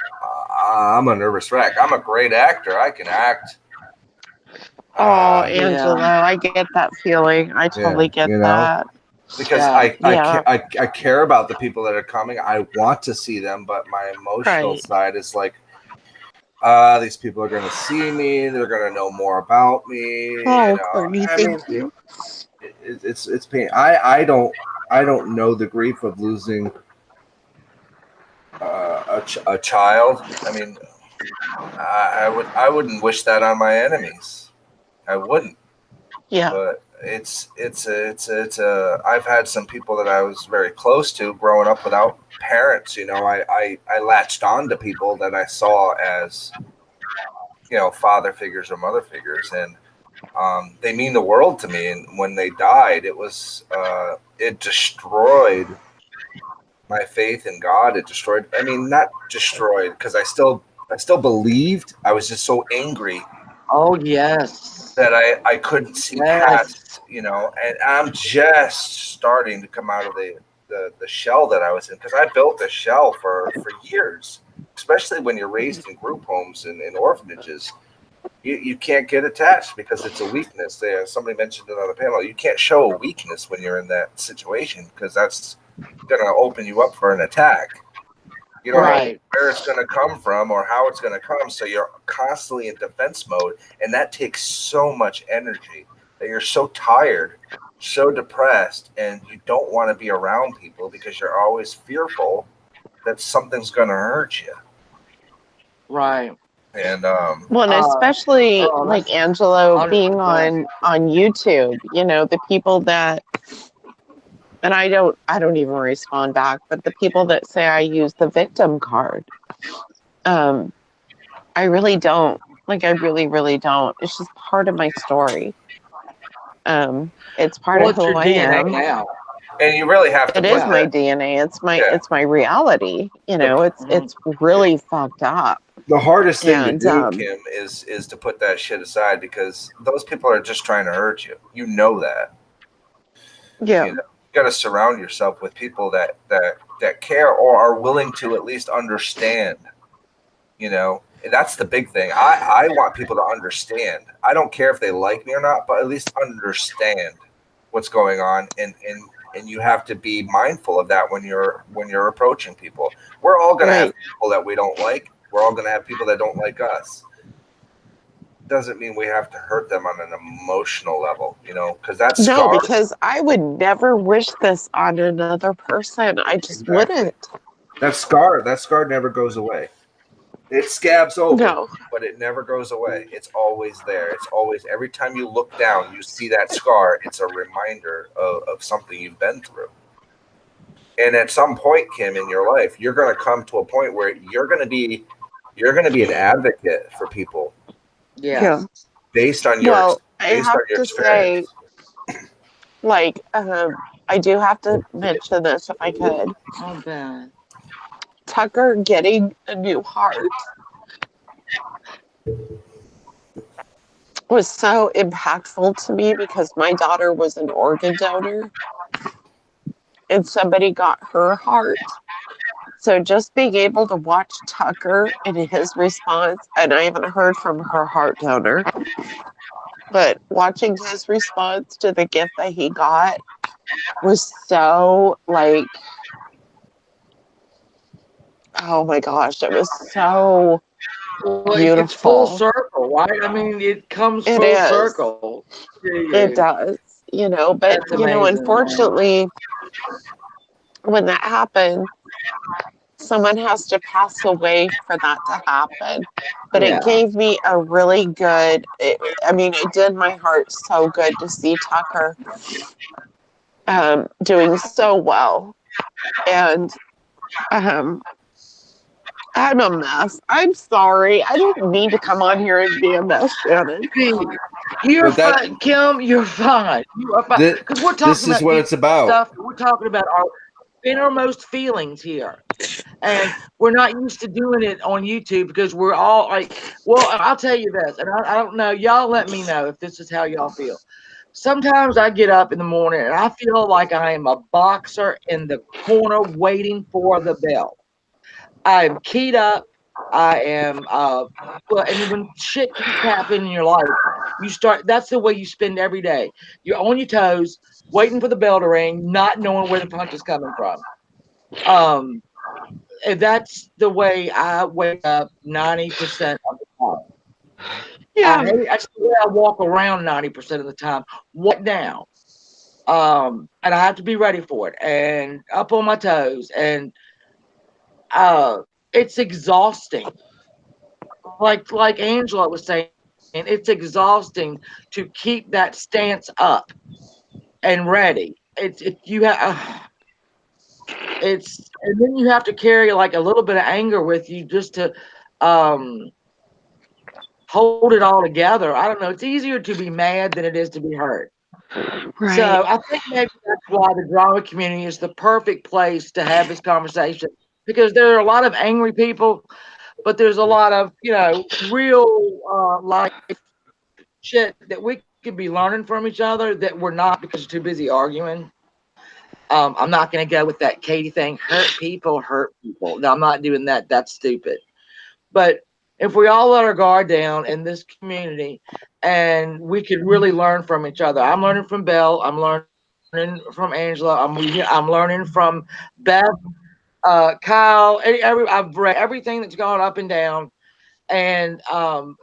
I'm a nervous wreck. I'm a great actor. I can act. Oh, Yeah, Angelo, I get that feeling. I Yeah, totally get you know, that. because yeah, Yeah, I care about the people that are coming. I want to see them, but my emotional right. side is like, these people are going to see me. They're going to know more about me. You Oh, know, Courtney, I thank mean, you. it's pain. I don't know the grief of losing a child. I mean, I wouldn't wish that on my enemies. I wouldn't. Yeah, But it's a I've had some people that I was very close to growing up without parents. You know, I latched on to people that I saw as, father figures or mother figures, and they mean the world to me. And when they died, it destroyed my faith in God. It destroyed, I mean, not destroyed, because I still believed. I was just so angry oh yes, that I couldn't see yes, past, and I'm just starting to come out of the shell that I was in, because I built a shell for years, especially when you're raised in group homes and orphanages. You can't get attached because it's a weakness. There, somebody mentioned it on the panel. You can't show a weakness when you're in that situation, because that's going to open you up for an attack. You don't know right. right, where it's going to come from or how it's going to come. So you're constantly in defense mode. And that takes so much energy that you're so tired, so depressed, and you don't want to be around people because you're always fearful that something's going to hurt you. right. And Well, and Uh, especially oh, like that's Angelo 100%. being on YouTube, the people that, and I don't even respond back, but the people that say I use the victim card, um, I really don't. Like, I really, really don't. It's just part of my story. It's part Well, of it's your who I DNA am. now. you really have to It is put Yeah. my that. DNA. Yeah. It's my reality. The Mhm. It's really fucked up. the hardest thing to And do, Kim, is to put that shit aside, because those people are just trying to hurt you. You know that. yeah, You got to surround yourself with people that care or are willing to at least understand. And that's the big thing. I want people to understand. I don't care if they like me or not, but at least understand what's going on. And you have to be mindful of that when you're approaching people. We're all going to have right. people that we don't like. We're all going to have people that don't like us. Doesn't mean we have to hurt them on an emotional level, because that No, scar. because I would never wish this on another person. I just Exactly. wouldn't. That scar never goes away. It scabs open, No, but it never goes away. It's always there. It's always, every time you look down, you see that scar. It's a reminder of something you've been through. And at some point, Kim, in your life, you're going to come to a point where you're going to be an advocate for people yeah. Yes. based on your Well, I based on have your to say, experience. like, I do have to mention this if I could. Oh, bad. Tucker getting a new heart was so impactful to me because my daughter was an organ donor and somebody got her heart. So just being able to watch Tucker and his response, and I haven't heard from her heart donor, but watching his response to the gift that he got was so like, oh my gosh, it was so Well, it's full beautiful. circle, right? I mean, it comes It full is. circle to It you. does, but That's amazing, man. unfortunately, when that happened, someone has to pass away for that to happen. But Yeah. it gave me a really good, it did my heart so good to see Tucker doing so well. And um, I'm a mess. I'm sorry. I didn't mean to come on here and be a mess, Shannon. You're But that fine, Kim. You're fine. You are fine. Because we're this talking is about what deep it's about. stuff. We're talking about our innermost feelings here. And we're not used to doing it on YouTube because we're all like, well, I'll tell you this, and I don't know. Y'all let me know if this is how y'all feel. Sometimes I get up in the morning and I feel like I am a boxer in the corner waiting for the bell. I am keyed up. I am well, and when shit keeps happening in your life, you start that's the way you spend every day. You're on your toes, waiting for the bell to ring, not knowing where the punch is coming from. Um, and that's the way I wake up 90% of the time. Yeah. That's the way I walk around 90% of the time. What now? And I have to be ready for it and up on my toes. And it's exhausting. Like Angela was saying, it's exhausting to keep that stance up and ready. It's it you have it's and then you have to carry like a little bit of anger with you just to um hold it all together. I don't know. It's easier to be mad than it is to be hurt. So Right. I think maybe that's why the drama community is the perfect place to have this conversation because there are a lot of angry people, but there's a lot of real life shit that we could be learning from each other that we're not because we're too busy arguing. I'm not going to go with that Katie thing. Hurt people, hurt people. No, I'm not doing that. That's stupid. But if we all let our guard down in this community and we could really learn from each other, I'm learning from Belle, I'm learning from Angela, I'm learning from Beth, Kyle, I've read everything that's gone up and down. And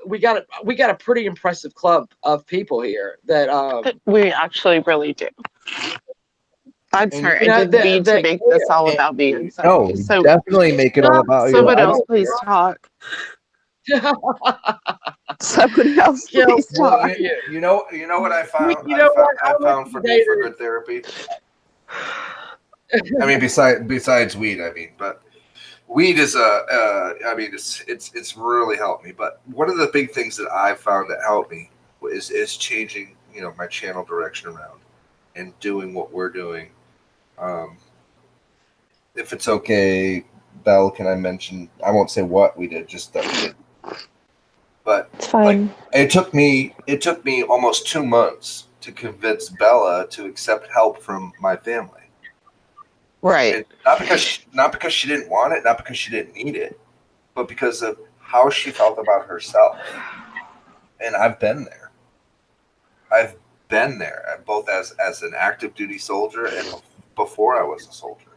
we got a pretty impressive club of people here that We actually really do. I'm And sorry. I didn't mean to that make this all and about me. I'm no, sorry. So definitely make it all about you. someone I else, don't please care. talk. Someone else, Kill please Well, talk. you know what I found. you know what? I I went found to for the me for Gators. good therapy. I mean, besides weed, I mean, but weed is I mean, it's really helped me. But one of the big things that I found that helped me is changing my channel direction around and doing what we're doing. Um, if it's okay, Belle, can I mention? I won't say what we did, just that we did. But It's like fine. it took me almost 2 months to convince Bella to accept help from my family, Right. and not because she didn't want it, not because she didn't need it, but because of how she felt about herself. And I've been there. I've been there, both as an active duty soldier and before I was a soldier.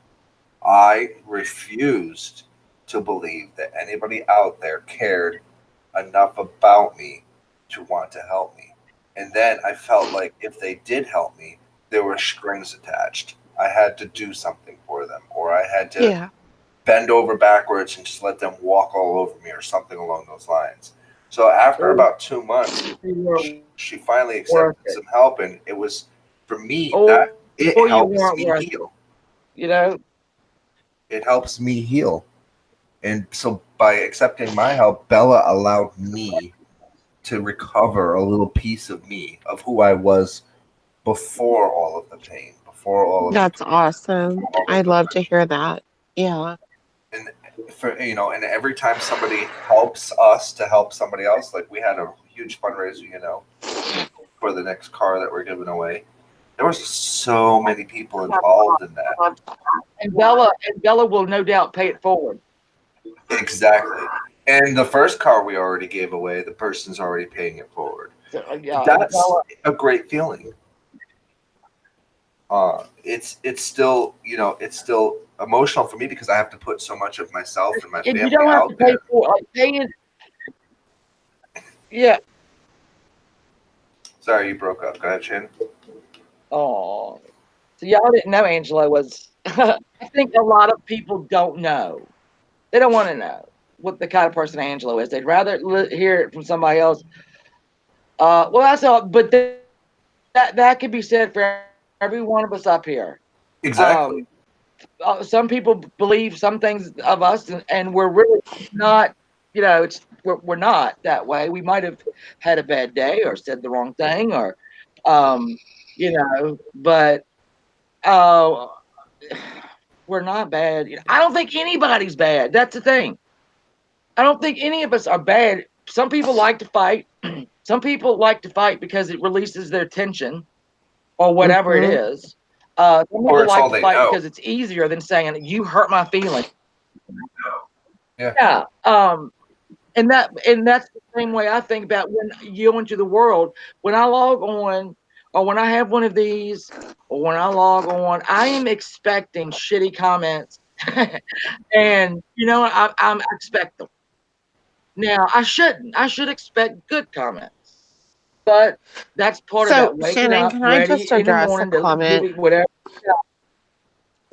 I refused to believe that anybody out there cared enough about me to want to help me. And then I felt like if they did help me, there were strings attached. I had to do something for them, or I had to Yeah. bend over backwards and just let them walk all over me, or something along those lines. So after Or about 2 months, you were she finally worth accepted it. some help, and it was for me Or that it you helps weren't me worth it. heal. You know? It helps me heal. And so by accepting my help, Bella allowed me to recover a little piece of me, of who I was before all of the pain, before all of the That's grief, awesome. before all of I'd the love to friendship. hear that. Yeah. And and every time somebody helps us to help somebody else, like we had a huge fundraiser, for the next car that we're giving away. There was so many people involved in that. And Bella will no doubt pay it forward. Exactly. And the first car we already gave away, the person's already paying it forward. So, yeah, and That's Bella, a great feeling. It's still it's still emotional for me because I have to put so much of myself and my and you family don't have to out pay there. for like paying. Yeah. Sorry, you broke up. Go ahead, Shannon. Oh, So y'all didn't know Angelo was. I think a lot of people don't know. They don't want to know what the kind of person Angelo is. They'd rather hear it from somebody else. Well, that's all. But that could be said for every one of us up here. Exactly. Some people believe some things of us, and we're really not. We're not that way. We might have had a bad day or said the wrong thing, or um, but uh, we're not bad. I don't think anybody's bad. That's the thing. I don't think any of us are bad. Some people like to fight. Some people like to fight because it releases their tension or whatever it Mm-hmm. is. Some Or people it's like all to they fight know. because it's easier than saying you hurt my feelings. Yeah. Yeah. And that's the same way I think about when you go into the world. When I log on, or when I have one of these, or when I log on, I am expecting shitty comments, and I expect them. Now I shouldn't. I should expect good comments, but that's part of So, that. Waking Shannon, up can I ready just in the address a morning to give comment? it whatever. Yeah,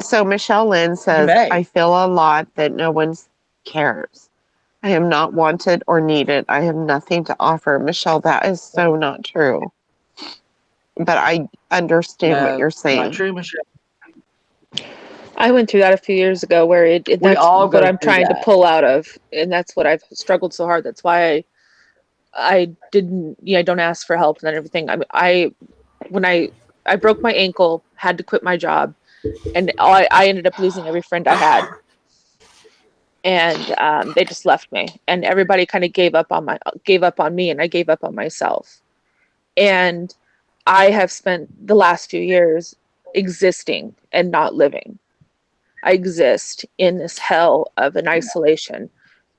So, Michelle Lynn you says, I may. feel a lot that no one cares. I am not wanted or needed. I have nothing to offer. Michelle, that is so not true. But I understand what No, you're not saying. true, Michelle. I went through that a few years ago where We that's all what go I'm through trying to that. pull out of, and that's what I've struggled so hard. That's why I didn't, I don't ask for help and then everything. When I broke my ankle, had to quit my job, and I ended up losing every friend I had, and they just left me, and everybody kind of gave up on me, and I gave up on myself. And I have spent the last few years existing and not living. I exist in this hell of an isolation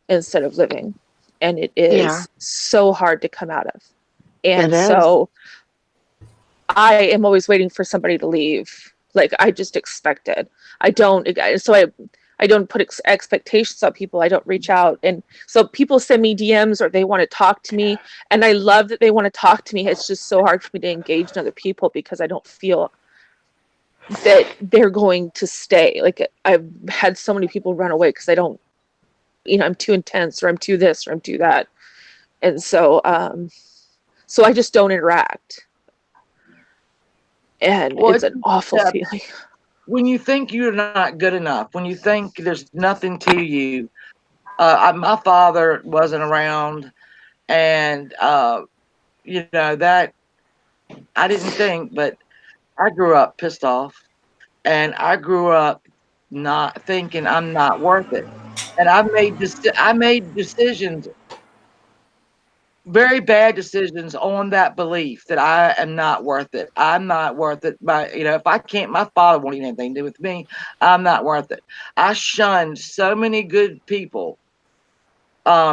instead of living. And it Yeah, is so hard to come out of. it And is. so I am always waiting for somebody to leave. Like I just expect it. I don't put expectations on people. I don't reach out. And so people send me DMs or they want to talk to me. And I love that they want to talk to me. It's just so hard for me to engage in other people because I don't feel that they're going to stay. Like I've had so many people run away because I don't, I'm too intense or I'm too this or I'm too that. And so I just don't interact. And Well, it's it's an awful that feeling. when you think you're not good enough, when you think there's nothing to you. My father wasn't around, and that I didn't think, but I grew up pissed off, and I grew up not thinking I'm not worth it, and I made decisions, very bad decisions on that belief that I am not worth it. I'm not worth it. If I can't, my father won't even have anything to do with me. I'm not worth it. I shunned so many good people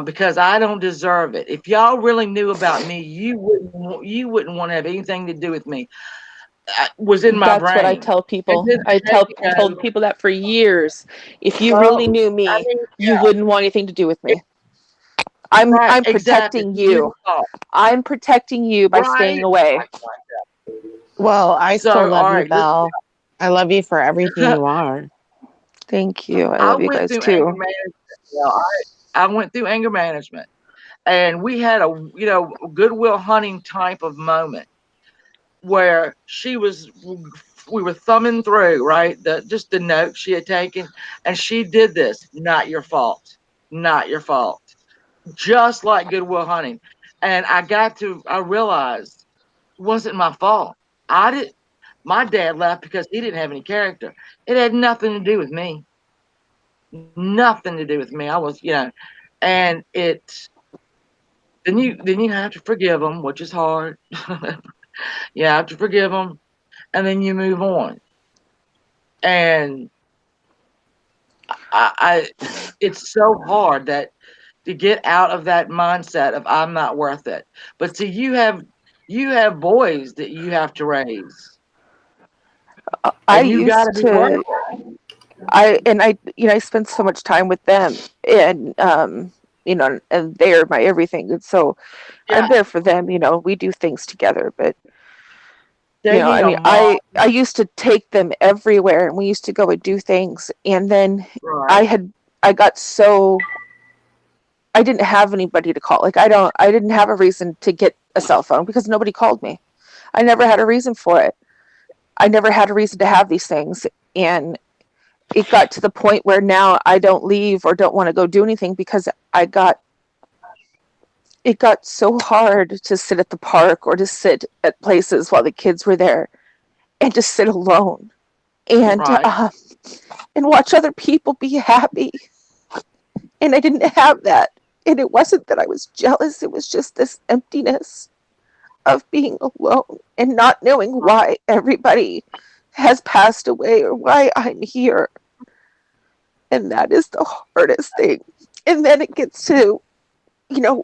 because I don't deserve it. If y'all really knew about me, you wouldn't want to have anything to do with me. Was in my That's what I brain, tell and people. then Told people that for years. If you well, really knew I me, mean, you wouldn't want anything to do with yeah, me. I'm exactly. protecting You you. thought, I'm protecting you by right? staying away. Well, I still So, love all you, right, listen. Belle. I love you for everything you are. Thank you. I I love you went guys through anger too. management. Well, I went through anger management, and we had a Goodwill Hunting type of moment where we were thumbing through, right, just the notes she had taken, and she did this. Not your fault. Not your fault. Just like Goodwill Hunting, and I realized it wasn't my fault. I did. My dad left because he didn't have any character. It had nothing to do with me. Nothing to do with me. I was, and then you have to forgive them, which is hard. You have to forgive them, and then you move on. And it's so hard that to get out of that mindset of I'm not worth it. But see, you have boys that you have to raise, I and you got to used be worth to it. I spent so much time with them, and and they're my everything. And so Yeah, I'm there for them. We do things together, but They need I a mean, mom, I used to take them everywhere, and we used to go and do things. And then right? I got so I didn't have anybody to call. Like I didn't have a reason to get a cell phone because nobody called me. I never had a reason for it. I never had a reason to have these things. And it got to the point where now I don't leave or don't want to go do anything because it got so hard to sit at the park or to sit at places while the kids were there and just sit alone and Right. and watch other people be happy. And I didn't have that. And it wasn't that I was jealous, it was just this emptiness of being alone and not knowing why everybody has passed away or why I'm here. And that is the hardest thing. And then it gets to,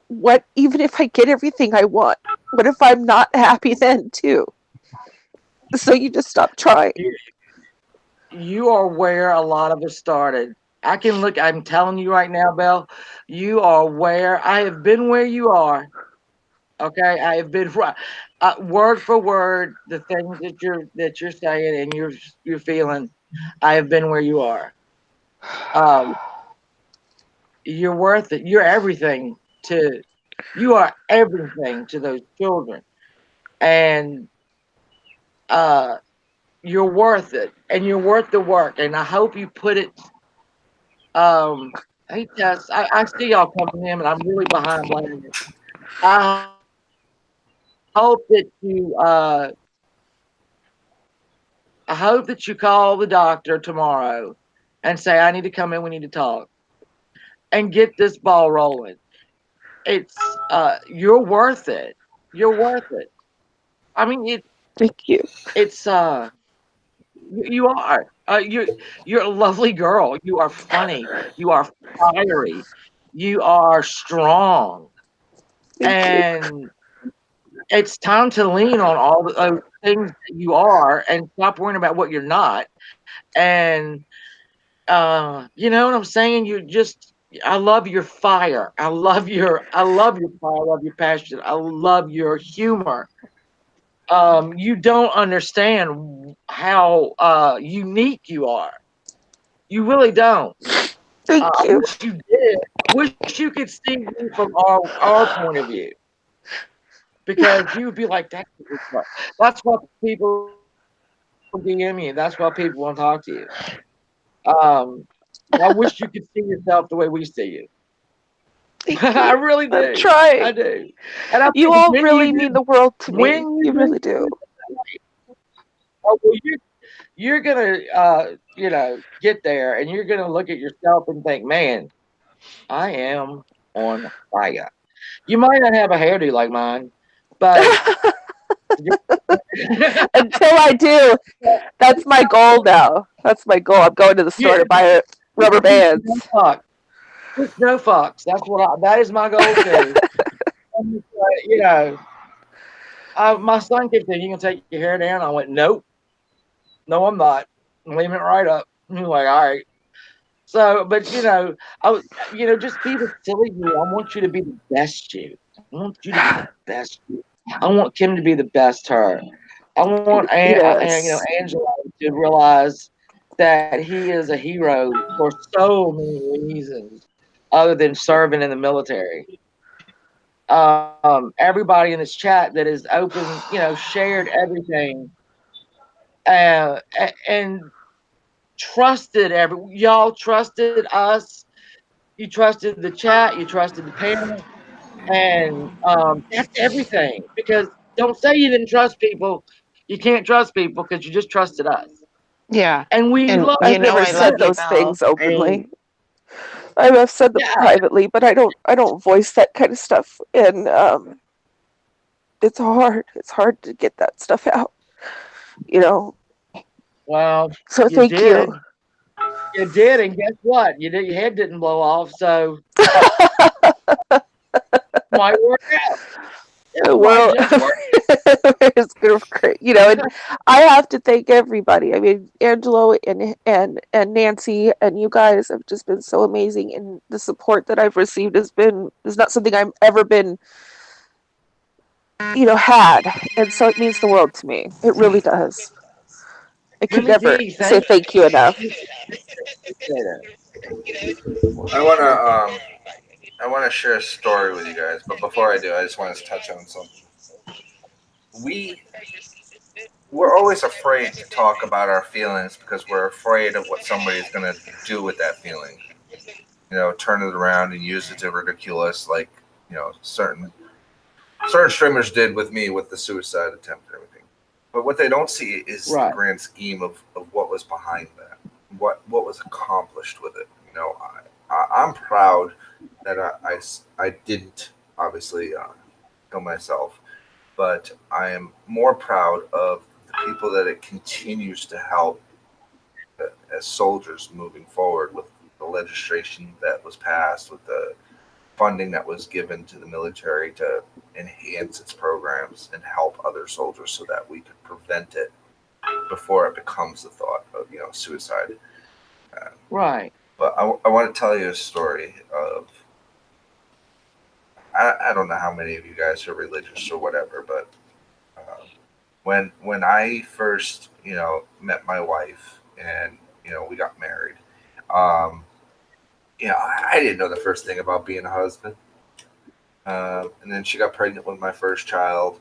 what, even if I get everything I want, what if I'm not happy then too? So you just stop trying. You are where a lot of us started. I can look, I'm telling you right now, Belle, you are where I have been where you are. Okay. I have been word for word, the things that you're saying and you're feeling. I have been where you are. Um, you're worth it. You are everything to those children. And uh you're worth it and you're worth the work. And I hope you put it. Hey Tess, I see y'all coming in, and I'm really behind blaming it. I hope that you I hope that you call the doctor tomorrow and say I need to come in, we need to talk and get this ball rolling. It's you're worth it. You're worth it. I mean Thank you. it's you are. You're a lovely girl. You are funny. You are fiery. You are strong. Thank you. And it's time to lean on all the things that you are and stop worrying about what you're not. And you know what I'm saying? You just I love your fire. I love your fire. I love your passion. I love your humor. You don't understand how unique you are. You really don't. Thank I you. wish you did. Wish you could see me from our point of view because you would be like, that's why people DM you. That's why people want to talk to you. Um, I wish you could see yourself the way we see you. Thank I you. really I'm do. I trying. do. And I You think all really mean the world to me. when you You do, really do. oh, well, you're gonna get there and you're gonna look at yourself and think, man, I am on fire. You might not have a hairdo like mine, but Until I do, that's my goal now. That's my goal. I'm going to the store yeah, to buy rubber just no bands. fuck. Just no fucks. That is my goal too. And, my son kept saying, "You gonna take your hair down?" I went, "Nope, no, I'm not. I'm leaving it right up." He was like, "All right." So, but I was, just be the silly you. I want you to be the best you. I want you to be the best you. I want Kim to be the best her. I want Yes. Angela to realize that he is a hero for so many reasons, other than serving in the military. Everybody in this chat that is open, shared everything, and trusted y'all trusted us. You trusted the chat. You trusted the panel, and that's everything. Because don't say you didn't trust people. You can't trust people because you just trusted us, Yeah. and we And love you I've know, never I said love you, those Belle. things I mean, openly. I've said them yeah. privately, but I don't voice that kind of stuff. And it's hard. It's hard to get that stuff out, you know. Well, So you thank you. did. You did, and guess what? Your head didn't blow off, so it might work out. It might Well, just work. it's gonna create, and I have to thank everybody. I mean, Angelo and Nancy and you guys have just been so amazing, and the support that I've received is not something I've ever been had. And so it means the world to me. It really does. I could Jimmy never D, say thank you enough. I want to share a story with you guys, but before I do, I just want to touch on something. We're always afraid to talk about our feelings because we're afraid of what somebody's going to do with that feeling. Turn it around and use it to ridicule us, like certain streamers did with me with the suicide attempt and everything. But what they don't see is the right, grand scheme of what was behind that, what was accomplished with it. I'm proud that I didn't obviously kill myself, but I am more proud of the people that it continues to help as soldiers moving forward with the legislation that was passed, with the funding that was given to the military to enhance its programs and help other soldiers so that we could prevent it before it becomes the thought of suicide. right. But I want to tell you a story of I don't know how many of you guys are religious or whatever, but when I first met my wife and we got married, um, I didn't know the first thing about being a husband. And then she got pregnant with my first child,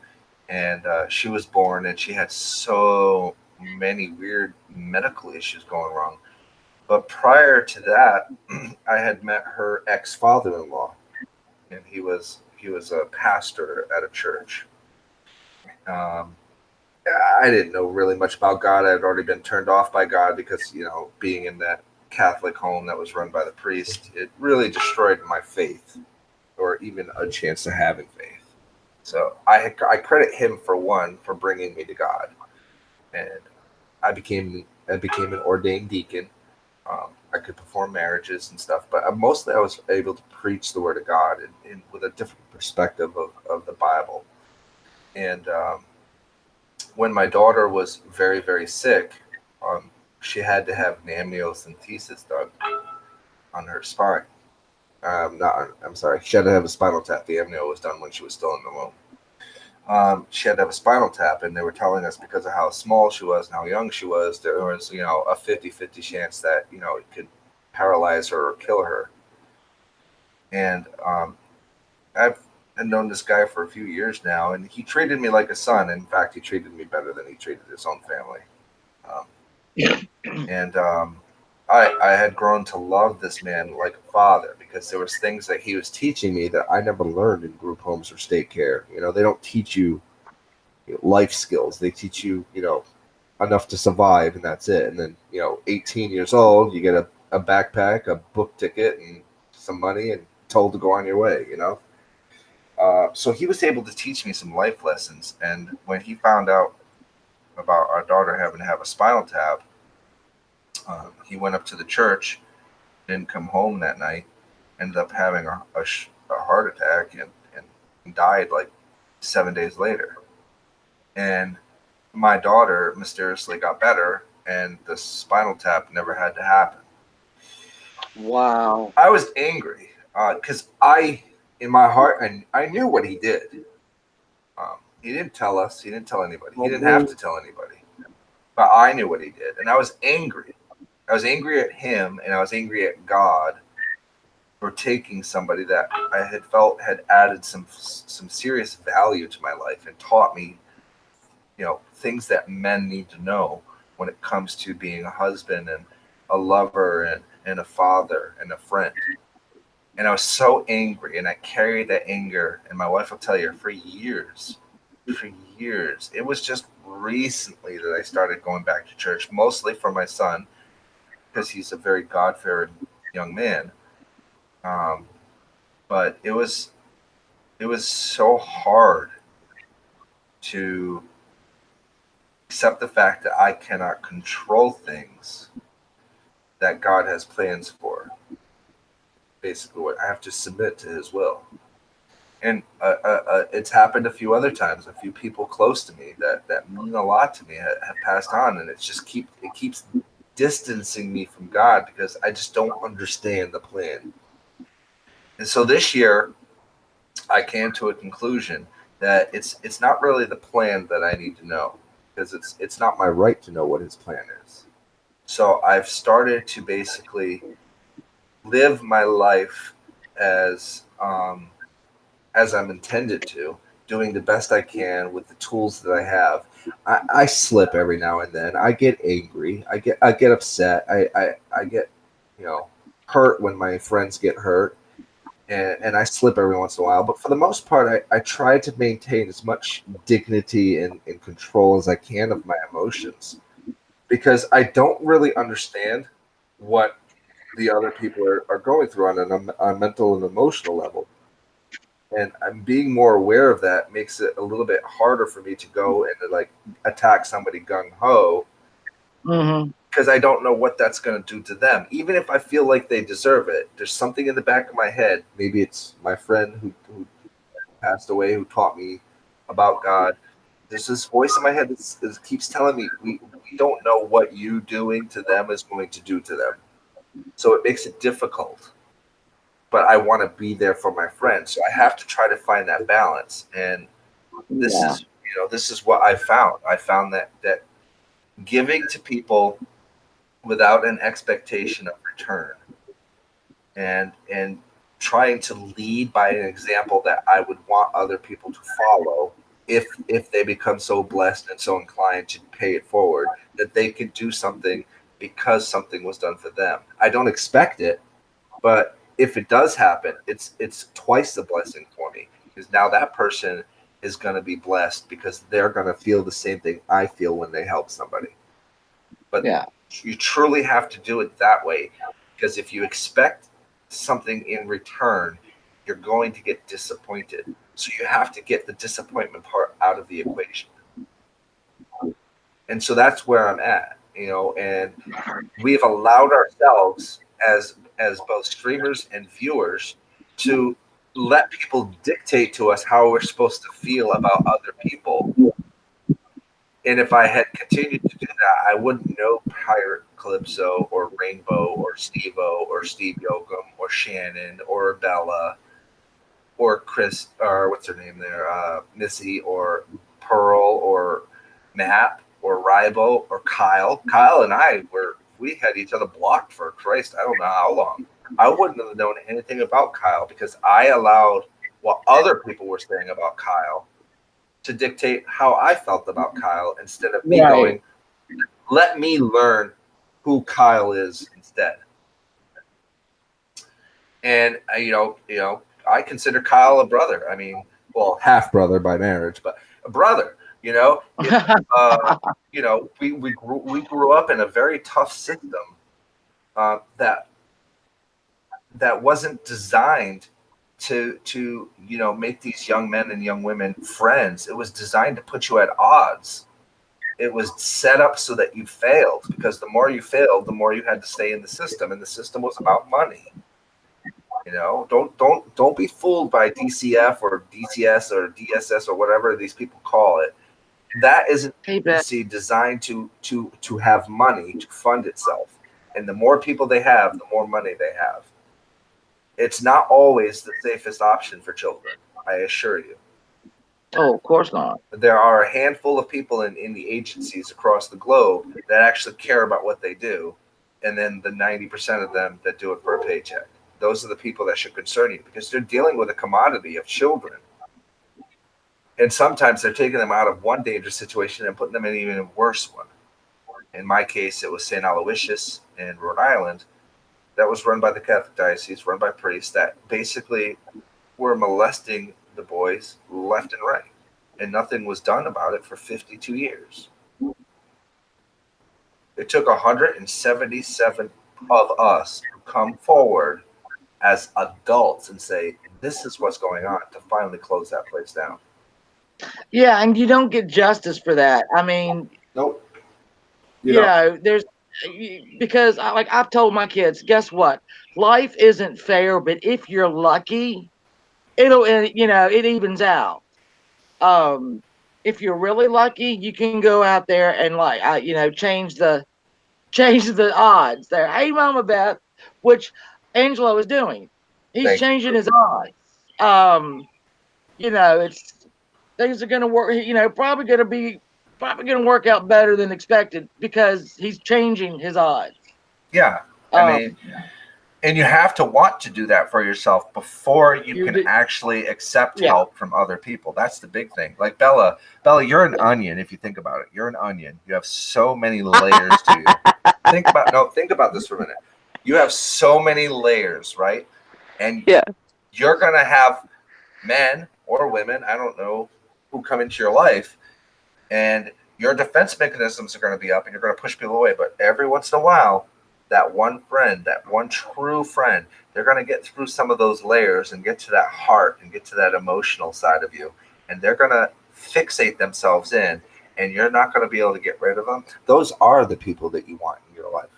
and she was born, and she had so many weird medical issues going wrong. But prior to that, I had met her ex father-in-law, and he was a pastor at a church. Um, I didn't know really much about God. I had already been turned off by God because being in that Catholic home that was run by the priest, it really destroyed my faith, or even a chance of having faith. So I credit him for one for bringing me to God, and I became an ordained deacon. I could perform marriages and stuff, but mostly I was able to preach the word of God and with a different perspective of the Bible. And when my daughter was very very sick, um, she had to have an amniocentesis done on her spine. Not, I'm sorry, she had to have a spinal tap. The amnio was done when she was still in the womb. She had to have a spinal tap, and they were telling us because of how small she was and how young she was, there was a 50-50 chance that it could paralyze her or kill her. And I've known this guy for a few years now, and he treated me like a son. In fact, he treated me better than he treated his own family. And I had grown to love this man like a father because there was things that he was teaching me that I never learned in group homes or state care. They don't teach you life skills. They teach you, enough to survive, and that's it. And then, 18 years old, you get a backpack, a book ticket, and some money, and told to go on your way. So he was able to teach me some life lessons. And when he found out about our daughter having to have a spinal tap, he went up to the church, didn't come home that night, ended up having a heart attack, and died like 7 days later. And my daughter mysteriously got better, and the spinal tap never had to happen. Wow. I was angry because in my heart, I knew what he did. He didn't tell us. He didn't tell anybody. He didn't have to tell anybody. But I knew what he did, and I was angry. I was angry at him, and I was angry at God for taking somebody that I had felt had added some serious value to my life and taught me things that men need to know when it comes to being a husband and a lover and a father and a friend. And I was so angry, and I carried that anger, and my wife will tell you, for years. It was just recently that I started going back to church, mostly for my son, because he's a very God-fearing young man. But it was so hard to accept the fact that I cannot control things that God has plans for. Basically, I have to submit to His will. And it's happened a few other times. A few people close to me that mean a lot to me have passed on, and it keeps distancing me from God because I just don't understand the plan. And so this year, I came to a conclusion that it's not really the plan that I need to know, because it's not my right to know what his plan is. So I've started to basically live my life as as I'm intended to, doing the best I can with the tools that I have. I slip every now and then. I get angry. I get upset. I get, you know, hurt when my friends get hurt, and I slip every once in a while. But for the most part, I try to maintain as much dignity and control as I can of my emotions, because I don't really understand what the other people are going through on a mental and emotional level. And I'm being more aware of that makes it a little bit harder for me to go and to, like, attack somebody gung ho, Mm-hmm. because I don't know what that's going to do to them. Even if I feel like they deserve it, there's something in the back of my head. Maybe it's my friend who passed away who taught me about God. There's this voice in my head that keeps telling me, we don't know what you doing to them is going to do to them. So it makes it difficult. But I want to be there for my friends. So I have to try to find that balance. And this Yeah. is, this is what I found. I found that giving to people without an expectation of return, and trying to lead by an example that I would want other people to follow, if they become so blessed and so inclined to pay it forward, that they can do something because something was done for them. I don't expect it, but if it does happen, it's twice the blessing for me, because now that person is going to be blessed because they're going to feel the same thing I feel when they help somebody. But Yeah. you truly have to do it that way, because if you expect something in return, you're going to get disappointed. So you have to get the disappointment part out of the equation. And so that's where I'm at, and we've allowed ourselves, as both streamers and viewers, to let people dictate to us how we're supposed to feel about other people. And if I had continued to do that, I wouldn't know Pirate Calypso or Rainbow or Steve-O or Steve Yoakum or Shannon or Bella or Chris, or what's her name there, Missy or Pearl or Matt or Rybo or Kyle. Kyle and we had each other blocked for Christ, I don't know how long. I wouldn't have known anything about Kyle because I allowed what other people were saying about Kyle to dictate how I felt about Kyle, instead of me Right. going, let me learn who Kyle is instead. And I consider Kyle a brother. I mean, well, half brother by marriage, but a brother. We grew up in a very tough system, that wasn't designed to make these young men and young women friends. It was designed to put you at odds. It was set up so that you failed, because the more you failed, the more you had to stay in the system, and the system was about money. Don't be fooled by DCF or DCS or DSS or whatever these people call it. That is an Hey, Ben. agency designed to have money to fund itself, and the more people they have, the more money they have. It's not always the safest option for children, I assure you. Oh, of course not. There are a handful of people in the agencies across the globe that actually care about what they do, and then the 90% of them that do it for a paycheck. Those are the people that should concern you, because they're dealing with a commodity of children. And sometimes they're taking them out of one dangerous situation and putting them in an even worse one. In my case, it was St. Aloysius in Rhode Island, that was run by the Catholic Diocese, run by priests that basically were molesting the boys left and right. And nothing was done about it for 52 years. It took 177 of us to come forward as adults and say, this is what's going on, to finally close that place down. Yeah, and you don't get justice for that. I mean, Nope. there's because I've told my kids, guess what? Life isn't fair, but if you're lucky, it evens out. Um, if you're really lucky, you can go out there and change the odds there. Hey, Mama Beth, which Angelo is doing. He's Thank you. changing his odds. Um, it's things are going to work. Probably going to work out better than expected because he's changing his odds. Yeah, I Um, mean, and you have to want to do that for yourself before you you can did, actually accept yeah. help from other people. That's the big thing. Like Bella, you're an onion. If you think about it, you're an onion. You have so many layers to you. Think about this for a minute. You have so many layers, right? And Yeah. you're gonna have men or women, I don't know, who come into your life, and your defense mechanisms are going to be up and you're going to push people away. But every once in a while, that one friend, that one true friend, they're going to get through some of those layers and get to that heart and get to that emotional side of you. And they're going to fixate themselves in, and you're not going to be able to get rid of them. Those are the people that you want in your life.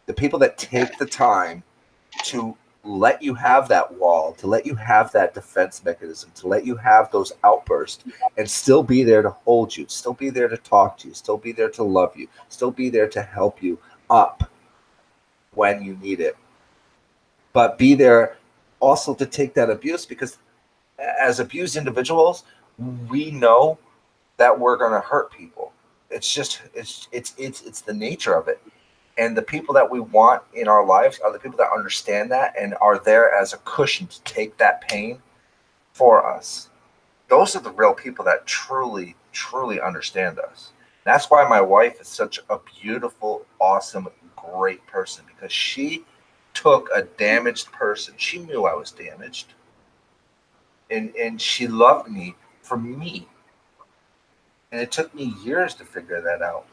The people that take the time to let you have that wall, to let you have that defense mechanism, to let you have those outbursts and still be there to hold you, still be there to talk to you, still be there to love you, still be there to help you up when you need it. But be there also to take that abuse, because as abused individuals, we know that we're going to hurt people. It's just it's the nature of it. And the people that we want in our lives are the people that understand that and are there as a cushion to take that pain for us. Those are the real people that truly, truly understand us. That's why my wife is such a beautiful, awesome, great person, because she took a damaged person. She knew I was damaged. And she loved me for me. And it took me years to figure that out.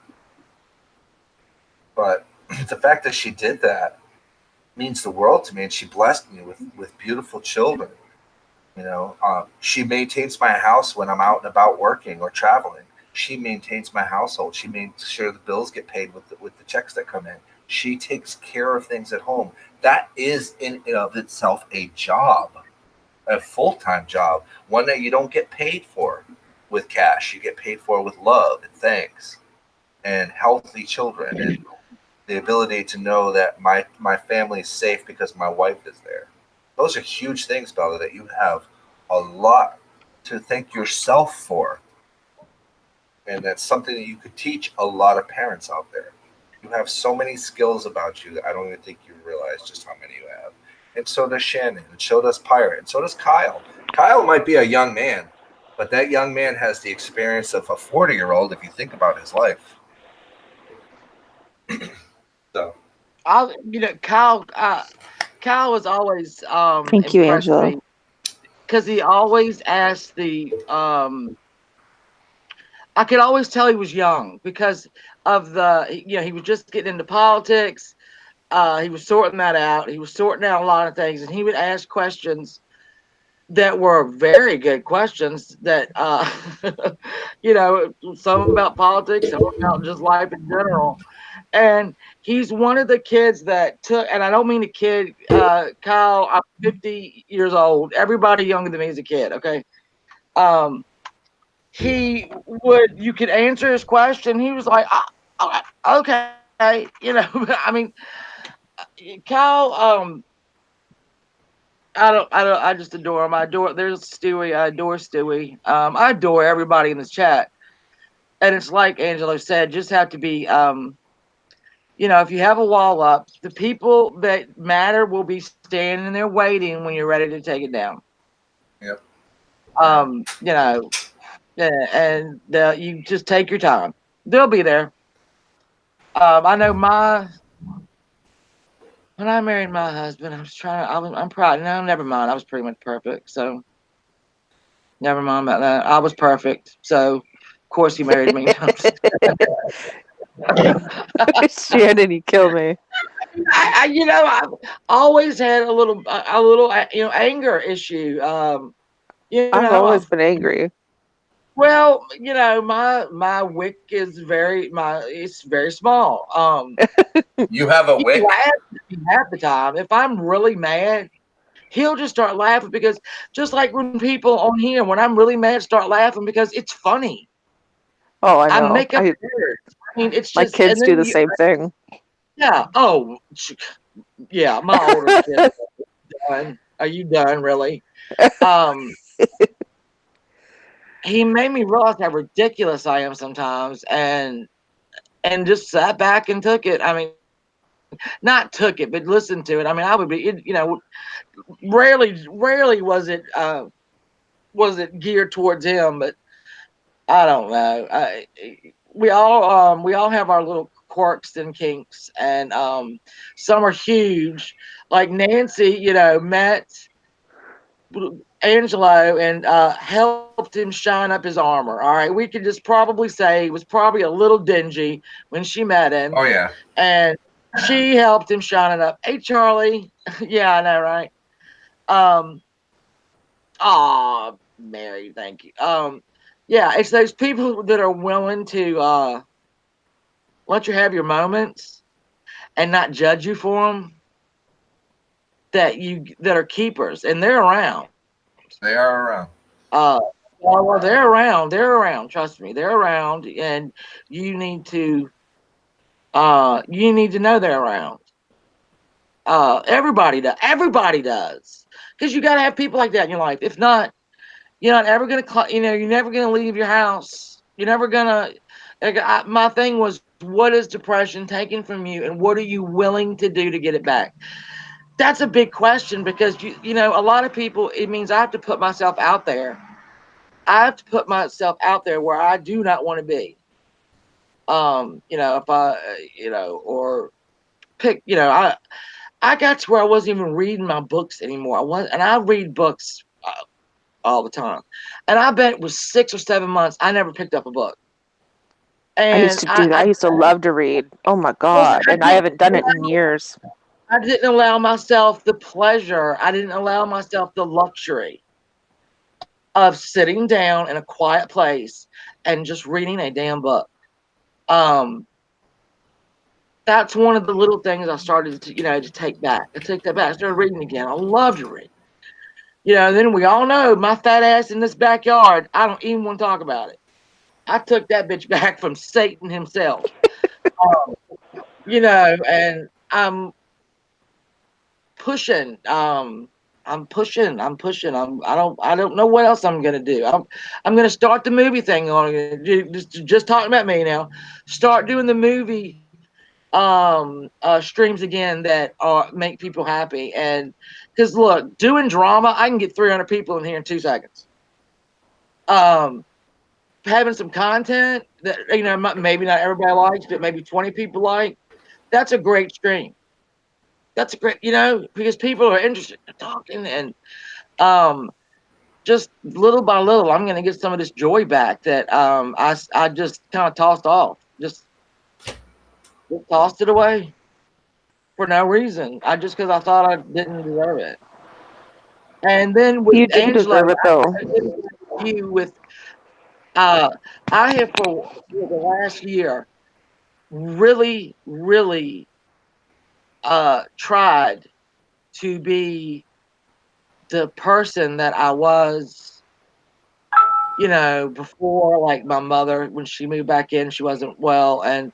But the fact that she did that means the world to me, and she blessed me with beautiful children. She maintains my house when I'm out and about working or traveling. She maintains my household. She makes sure the bills get paid with the checks that come in. She takes care of things at home. That is in and of itself a job, a full-time job, one that you don't get paid for with cash. You get paid for with love and thanks and healthy children and the ability to know that my family is safe because my wife is there. Those are huge things, Bella, that you have a lot to thank yourself for. And that's something that you could teach a lot of parents out there. You have so many skills about you that I don't even think you realize just how many you have. And so does Shannon, and so does Pirate, and so does Kyle. Kyle might be a young man, but that young man has the experience of a 40-year-old if you think about his life. So Kyle has always Thank you, impressed Angela. me because he always asked the I could always tell he was young because of he was just getting into politics. He was sorting that out. He was sorting out a lot of things, and he would ask questions that were very good questions that some about politics, some about just life in general. And he's one of the kids that took, and I don't mean a kid, Kyle, I'm 50 years old. Everybody younger than me is a kid, okay? Um, you could answer his question. He was like, okay, I mean, Kyle, I just adore him. There's Stewie. I adore Stewie. I adore everybody in this chat. And it's like Angelo said, just have to be, if you have a wall up, the people that matter will be standing there waiting when you're ready to take it down. yep. Um, you know, and you just take your time. They'll be there. I know when I married my husband, I'm proud. No, never mind. I was pretty much perfect. So never mind about that. I was perfect. So of course he married me. Shannon, you kill me. I've always had a little, anger issue. I've always been angry. Well, my wick is it's very small. You have a He wick? laughs at me half the time. If I'm really mad, he'll just start laughing because just like when people on here, when I'm really mad, start laughing because it's funny. Oh, I I know. make up words. I mean, it's My just, kids and do then the same thing. yeah. Oh, yeah. My older kid. Done. Are you done? Really? Um, he made me realize how ridiculous I am sometimes, and just sat back and took it. I mean, not took it, but listened to it. I mean, I would be, rarely was it geared towards him, but I don't know. We all have our little quirks and kinks, and some are huge. Like Nancy, met Angelo and helped him shine up his armor. All right, we could just probably say he was probably a little dingy when she met him, Oh yeah. and she helped him shine it up. Hey, Charlie. Yeah, I know, right? Um, Mary, thank you. Yeah, it's those people that are willing to let you have your moments and not judge you for them, that are keepers, and they're around. They are around. Uh, well, they're around. They're around. Trust me, they're around, and you need to know they're around. Everybody does. Everybody does, because you got to have people like that in your life. If not, you're not ever gonna, you're never gonna leave your house. You're never gonna. Like, my thing was, what is depression taking from you, and what are you willing to do to get it back? That's a big question, because a lot of people. It means I have to put myself out there. I have to put myself out there where I do not want to be. If I, or pick, I got to where I wasn't even reading my books anymore. And I read books all the time. And I bet it was 6 or 7 months I never picked up a book. I used And to do that. I used to love to read. Oh my wasn't God. I And I didn't haven't done it in years. I didn't allow myself the pleasure. I didn't allow myself the luxury of sitting down in a quiet place and just reading a damn book. Um, that's one of the little things I started to take back. I took that back. I started reading again. I love to read. Then we all know my fat ass in this backyard. I don't even want to talk about it. I took that bitch back from Satan himself. Um, and I'm pushing. I'm pushing. I'm pushing. I don't know what else I'm gonna do. I'm gonna start the movie thing on just talking about me now. Start doing the movie streams again that make people happy. And because look, doing drama, I can get 300 people in here in 2 seconds. Um, Having some content that maybe not everybody likes, but maybe 20 people like, that's a great stream. That's a great, because people are interested in talking, and um just little by little, I'm going to get some of this joy back that I just kind of tossed off. Just tossed it away for no reason. I just because I thought I didn't deserve it. And then with You do Angelo, deserve it though. I did you with uh I have for the last year really tried to be the person that I was, before. Like my mother, when she moved back in, she wasn't well, and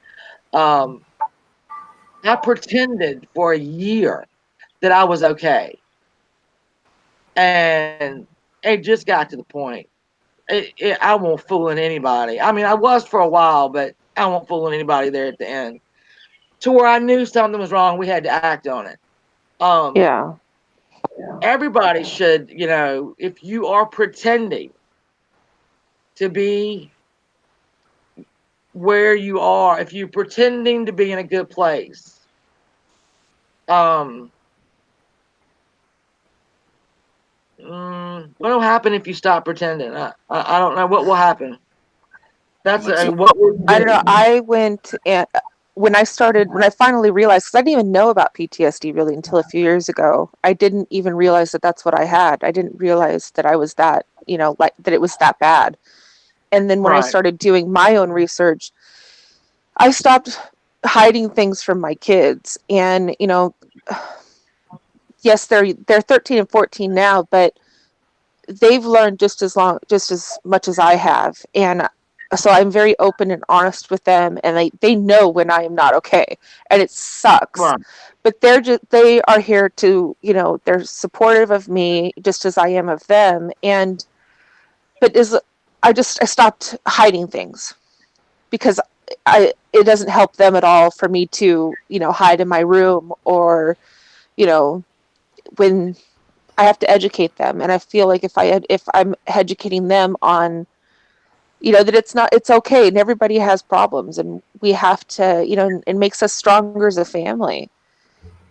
um I pretended for a year that I was okay, and it just got to the point. I won't fooling anybody. I mean, I was for a while, but I won't fooling anybody there at the end. To where I knew something was wrong, we had to act on it. Um, Yeah. Everybody should, if you are pretending to be where you are, if you're pretending to be in a good place, um, what will happen if you stop pretending? I don't know what will happen. What will you I don't know. do? I went and when I finally realized, because I didn't even know about PTSD really until a few years ago. I didn't even realize that that's what I had. I didn't realize that I was that, like that it was that bad. And then when I Right. started doing my own research, I stopped hiding things from my kids. And, yes, they're 13 and 14 now, but they've learned just as much as I have. And so I'm very open and honest with them, and they know when I am not okay, and it sucks. Right. But they are here to, they're supportive of me just as I am of them. And but is I stopped hiding things, because it doesn't help them at all for me to, hide in my room, or, when I have to educate them. And I feel like if I'm educating them on, that it's okay, and everybody has problems, and we have to, it makes us stronger as a family.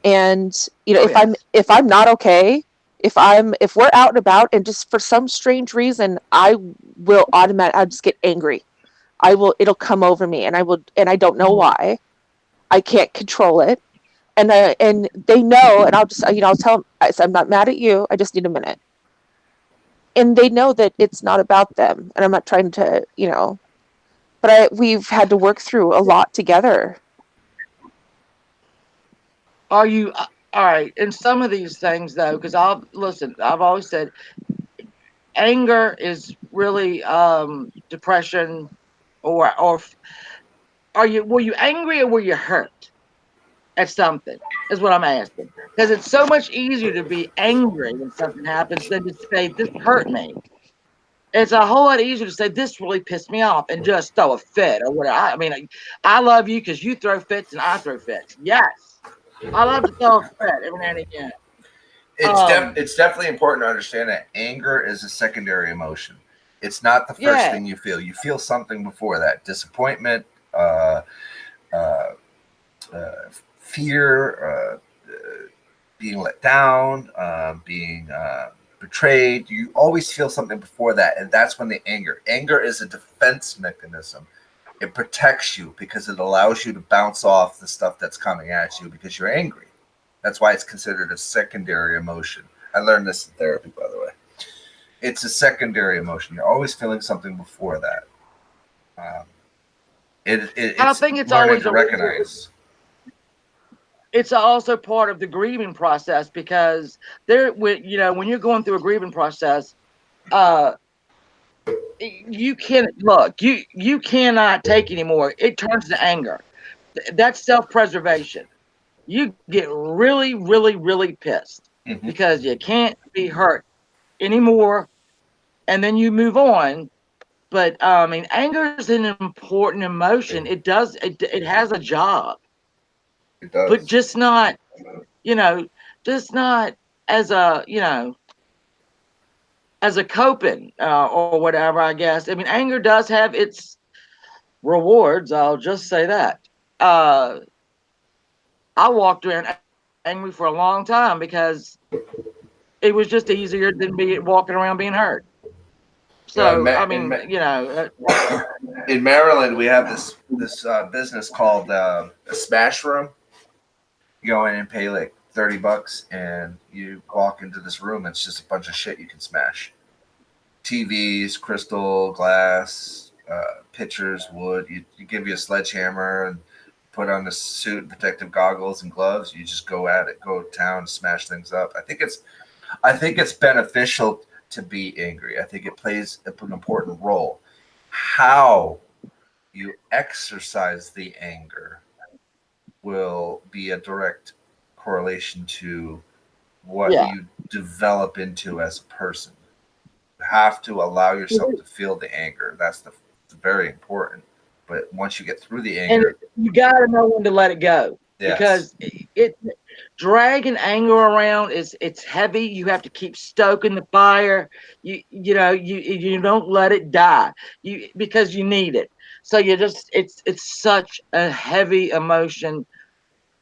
And, Oh, yes. if I'm not okay, if we're out and about, and just for some strange reason, I'll just get angry. It'll come over me, and I don't know why. I can't control it. And they know, and I'll tell them, I'm not mad at you. I just need a minute. And they know that it's not about them, and I'm not trying to, but we've had to work through a lot together. Are you all right? In some of these things, though, because I've always said anger is really depression, or were you angry or were you hurt at something? Is what I'm asking. Because it's so much easier to be angry when something happens than to say this hurt me. It's a whole lot easier to say this really pissed me off and just throw a fit or whatever. I mean, I love you because you throw fits and I throw fits. Yes, I love to throw a fit every now and again. It's definitely important to understand that anger is a secondary emotion. It's not the first Yeah, thing you feel. You feel something before that: disappointment, uh, uh, fear, being let down, being betrayed. You always feel something before that, and that's when the anger. Anger is a defense mechanism. It protects you because it allows you to bounce off the stuff that's coming at you because you're angry. That's why it's considered a secondary emotion. I learned this in therapy, by the way. It's a secondary emotion. You're always feeling something before that. Um, I it's think it's learning always to recognize. it's also part of the grieving process because when you're going through a grieving process, uh, you can look you cannot take anymore. It turns to anger. That's self-preservation. You get really, really, really pissed Mm-hmm. because you can't be hurt anymore, and then you move on. But I mean, anger is an important emotion. It has a job, It but does. just not, you know, just not as a, as a coping or whatever. I guess. I mean, anger does have its rewards. I'll just say that. Uh, I walked around angry for a long time because it was just easier than walking around being hurt. You know, So I mean, in Maryland, we have this business called a Smash Room. You go in and pay like $30, and you walk into this room. It's just a bunch of shit you can smash: TVs, crystal, glass, pictures, wood. You give you a sledgehammer and put on a suit and protective goggles and gloves. You just go at it, go to town, smash things up. I think it's beneficial to be angry. I think it plays an important role. How you exercise the anger will be a direct correlation to what yeah. you develop into as a person. You have to allow yourself to feel the anger. That's very important. But once you get through the And anger, you got to know when to let it go yes, because it dragging anger around it's heavy. You have to keep stoking the fire. You don't let it die. Because you need it. So it's such a heavy emotion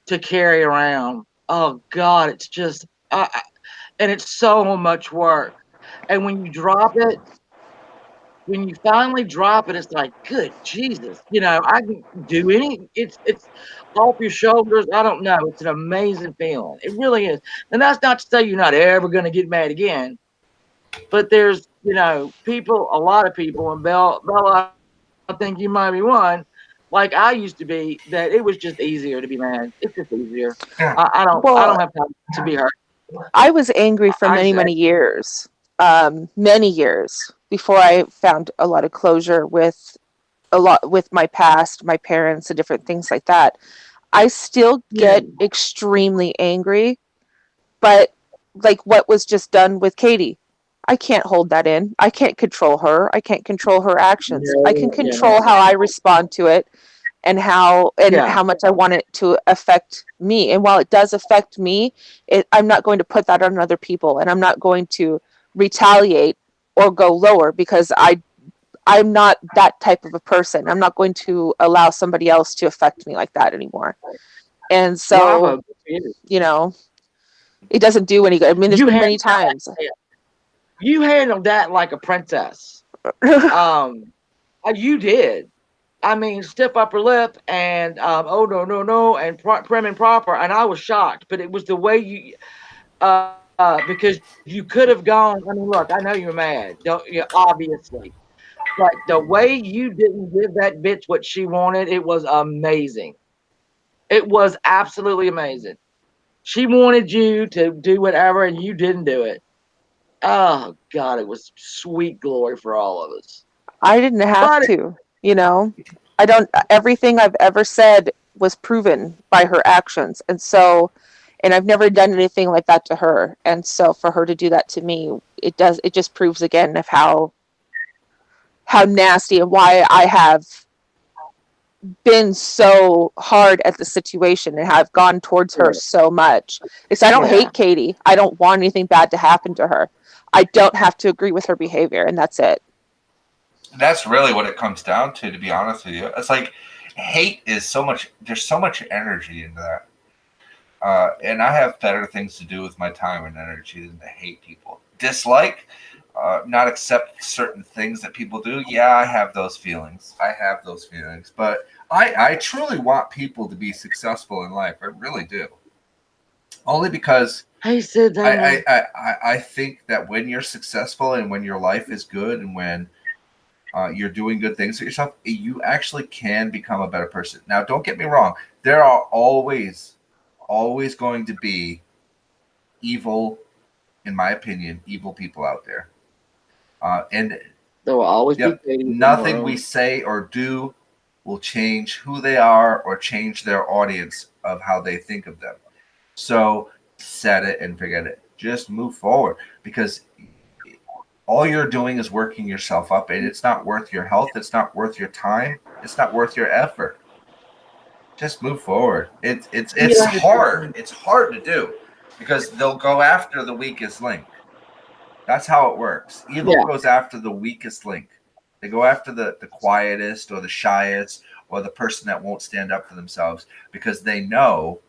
to carry around. Oh God, it's just and it's so much work. And when you finally drop it, it's like, good Jesus, I can do it's off your shoulders. I don't know. It's an amazing feeling. It really is. And that's not to say you're not ever going to get mad again, but there's, a lot of people, and Bella, I think you might be one, like I used to be, that it was just easier to be mad. It's just easier. yeah, I Well, don't have time to be hurt. I was angry for I many, say, many years, many years before I found a lot of closure with my past, my parents, and different things like that. I still yeah, get extremely angry, but like what was just done with Katie. I can't hold that in. I can't control her. I can't control her actions. I can No, control how I respond to it and yeah. how much I want it to affect me. And while it does affect me, I'm not going to put that on other people, and I'm not going to retaliate or go lower because I'm not that type of a person. I'm not going to allow somebody else to affect me like that anymore. And so, Bravo. You you know, it doesn't do any good. I mean, there's you been handled many times. you handled that like a princess. Um, you did. I mean, stiff upper lip and oh no no no and prim and proper, and I was shocked. But it was the way you because you could have gone. I mean, look, I know you're mad. Don't you? Obviously, but the way you didn't give that bitch what she wanted, it was amazing. It was absolutely amazing. She wanted you to do whatever, and you didn't do it. Oh God, it was sweet glory for all of us. I didn't have But to, you know. I don't everything I've ever said was proven by her actions. And so and I've never done anything like that to her. And so for her to do that to me, it just proves again of how nasty and why I have been so hard at the situation and have gone towards her so much. Because I don't yeah, hate Katie. I don't want anything bad to happen to her. I don't have to agree with her behavior, and that's it. That's really what it comes down to be honest with you. It's like hate is so much. There's so much energy in that. And I have better things to do with my time and energy than to hate people. Dislike, not accept certain things that people do. Yeah, I have those feelings. But I truly want people to be successful in life. I really do. Only because hey, Sid Dana. I think that when you're successful and when your life is good and when you're doing good things for yourself, you actually can become a better person. Now, don't get me wrong. There are always going to be evil, in my opinion, evil people out there. And There will always be yep, Katie's in the nothing we world. say or do will change who they are or change their audience of how they think of them. So set it and forget it. Just move forward because all you're doing is working yourself up and it's not worth your health. It's not worth your time. It's not worth your effort. Just move forward. It's Yeah, hard. It's hard to do because they'll go after the weakest link. That's how it works. Evil yeah. goes after the weakest link. They go after the quietest or the shyest or the person that won't stand up for themselves because they know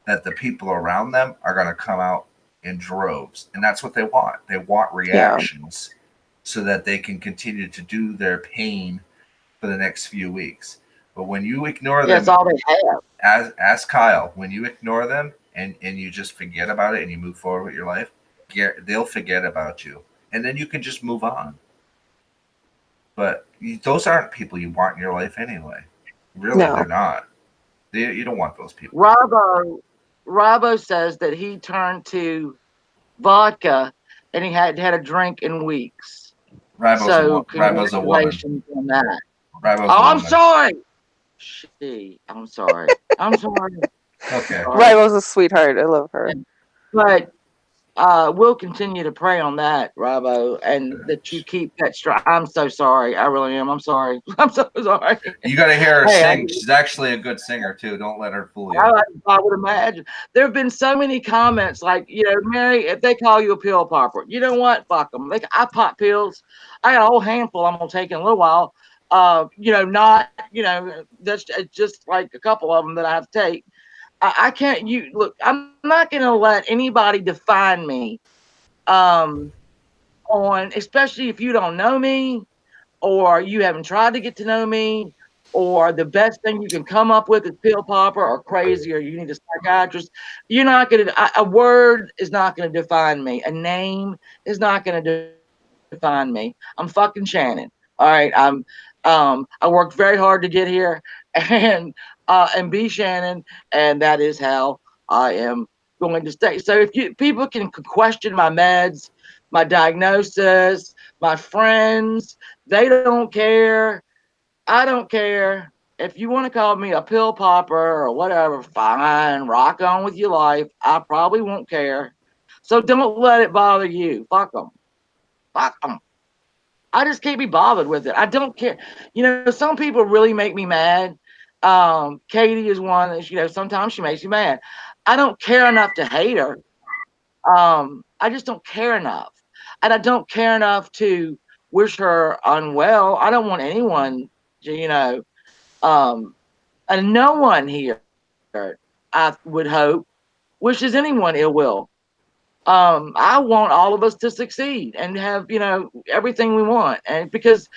that the people around them are going to come out in droves. And that's what they want. They want Yeah. reactions so that they can continue to do their pain for the next few weeks. But when you ignore Yeah, it's them, all they have. as Kyle, when you ignore them and you just forget about it and you move forward with your life, they'll forget about you. And then you can just move on. But those aren't people you want in your life anyway. Really, they're No. not. You don't want those people. Robbo, Robbo says that he turned to vodka and he hadn't had a drink in weeks. So Rabo's a woman. congratulations on that. Rabo's a Oh, I'm woman. sorry. I'm sorry. I'm sorry. Okay. Sorry. Rival's a sweetheart. I love her. But we'll continue to pray on that, Robbo, and that you keep that strong. I'm so sorry. I really am. I'm sorry. I'm so sorry. You got to hear her Hey, sing. She's actually a good singer too. Don't let her fool you. I would imagine there have been so many comments like, Mary, if they call you a pill popper, you know what? Fuck them. I pop pills. I got a whole handful I'm gonna take in a little while. Not, that's just like a couple of them that I have to take. I can't. You look. I'm not gonna let anybody define me. Um, especially if you don't know me or you haven't tried to get to know me, or the best thing you can come up with is pill popper or crazy, or you need a psychiatrist. You're not going to, a word is not going to define me. A name is not going to define me. I'm fucking Shannon. All right. I worked very hard to get here and be Shannon. And that is how I am going to stay. So if people can question my meds, my diagnosis, my friends, they don't care. I don't care. If you want to call me a pill popper or whatever, fine. Rock on with your life. I probably won't care. So don't let it bother you. Fuck them. fuck them. I just can't be bothered with it. I don't care. You know, some people really make me mad. Katie is one that, you know, sometimes she makes me mad. I don't care enough to hate her. I just don't care enough. And I don't care enough to wish her unwell. I don't want anyone to, you know, and no one here, I would hope, wishes anyone ill will. I want all of us to succeed and have, you know, everything we want. And because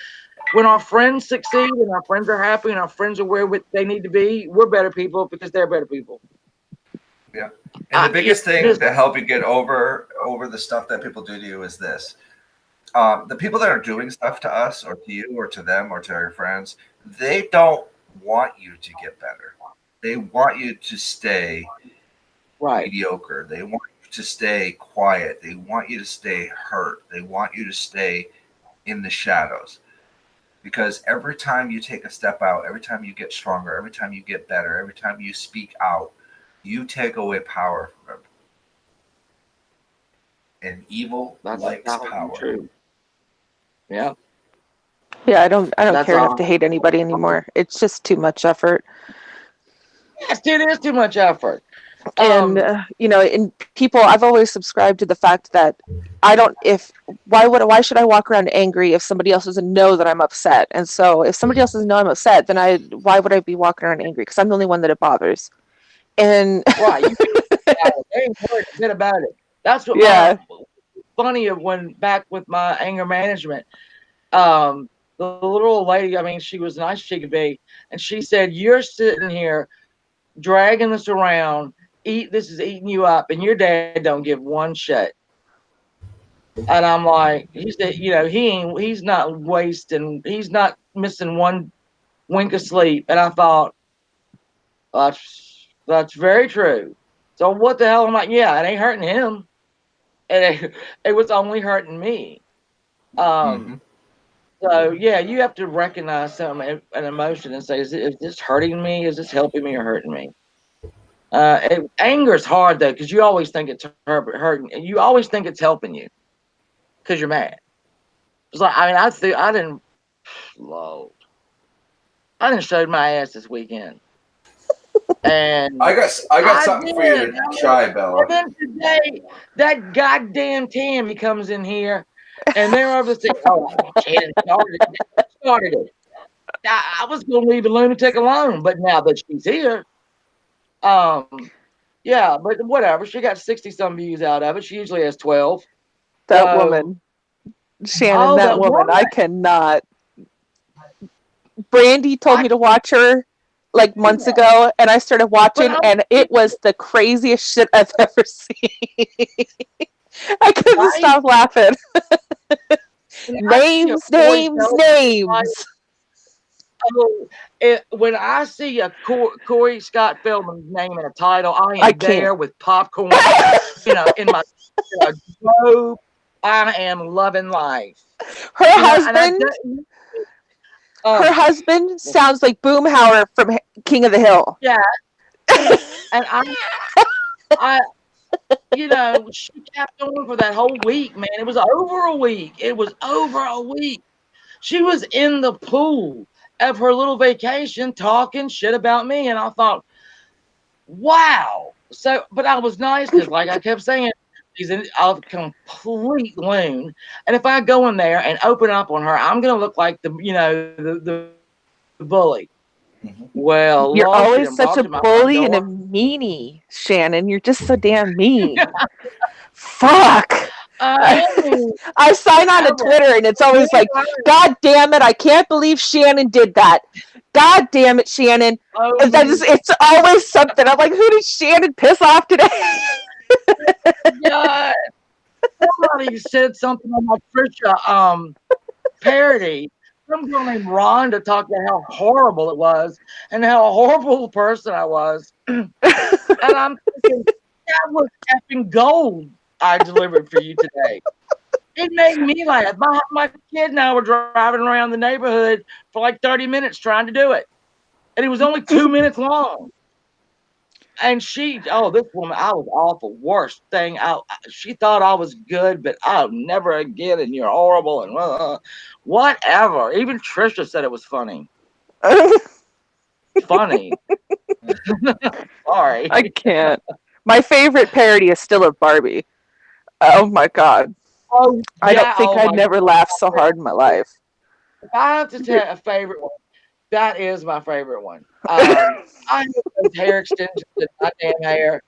when our friends succeed and our friends are happy and our friends are where they need to be, we're better people because they're better people. Yeah. And the biggest thing just, to help you get over the stuff that people do to you is this. The people that are doing stuff to us or to you or to them or to your friends, they don't want you to get better. They want you to stay mediocre. They want you to stay quiet. They want you to stay hurt. They want you to stay in the shadows. Because every time you take a step out, every time you get stronger, every time you get better, every time you speak out, you take away power from them. And evil likes power. True. Yeah. Yeah, I don't care enough to hate anybody anymore. It's just too much effort. Yes, it is too much effort. And you know, in people, I've always subscribed to the fact that why should I walk around angry if somebody else doesn't know that I'm upset? And so if somebody else doesn't know I'm upset, then why would I be walking around angry? Because I'm the only one that it bothers. And right, you ain't worried a bit about it. That's what funny of when back with my anger management. The little old lady, I mean, she was nice as she could be, and she said, "You're sitting here dragging this around. This is eating you up, and your dad don't give one shit." And I'm like, he said, you know, he's not wasting, he's not missing one wink of sleep. And I thought, that's very true. So what the hell am I? Yeah, it ain't hurting him. It was only hurting me. So yeah, you have to recognize an emotion and say, is this hurting me? Is this helping me or hurting me? Anger is hard though, because you always think it's hurting, and you always think it's helping you because you're mad. It's like, I mean, Lord, I done showed my ass this weekend, and I got something for you to try, Bella. And then today, that goddamn Tammy comes in here, and they're over saying, "Oh, Shannon started it." I was going to leave a lunatic alone, but now that she's here, yeah, but whatever. She got 60-some views out of it. She usually has 12. That woman, Shannon, that woman, I cannot. Brandy told me to watch her like months ago, and I started watching, and it was the craziest shit I've ever seen. I couldn't stop laughing. Names. When I see a Corey Scott Feldman's name in a title, I am there with popcorn, you know, in my robe. I am loving life. Her husband sounds like Boomhauer from King of the Hill. Yeah, and I, you know, she kept on for that whole week, man. It was over a week. She was in the pool of her little vacation talking shit about me, and I thought, wow. So, but I was nice because, like I kept saying, she's a complete loon, and if I go in there and open up on her, I'm gonna look like the bully. Mm-hmm. Well, you're always such a bully and a meanie, Shannon. You're just so damn mean. Fuck. I sign on to Twitter and it's always like, God damn it, I can't believe Shannon did that. God damn it, Shannon. It's always something. I'm like, who did Shannon piss off today? Yeah. Somebody said something on my Trisha parody. Some girl named Rhonda talked about how horrible it was and how horrible a person I was. And I'm thinking, that was effing gold I delivered for you today. It made me laugh. My kid and I were driving around the neighborhood for like 30 minutes trying to do it. And it was only 2 minutes long. And this woman, I was awful. Worst thing. She thought I was good, but never again. And you're horrible and whatever. Even Trisha said it was funny. Funny. Sorry. I can't. My favorite parody is still of Barbie. Oh my god. Oh I don't yeah. think Oh I'd my never laughed so hard in my life. If I have to tell a favorite one, that is my favorite one. I have those hair extensions in my damn hair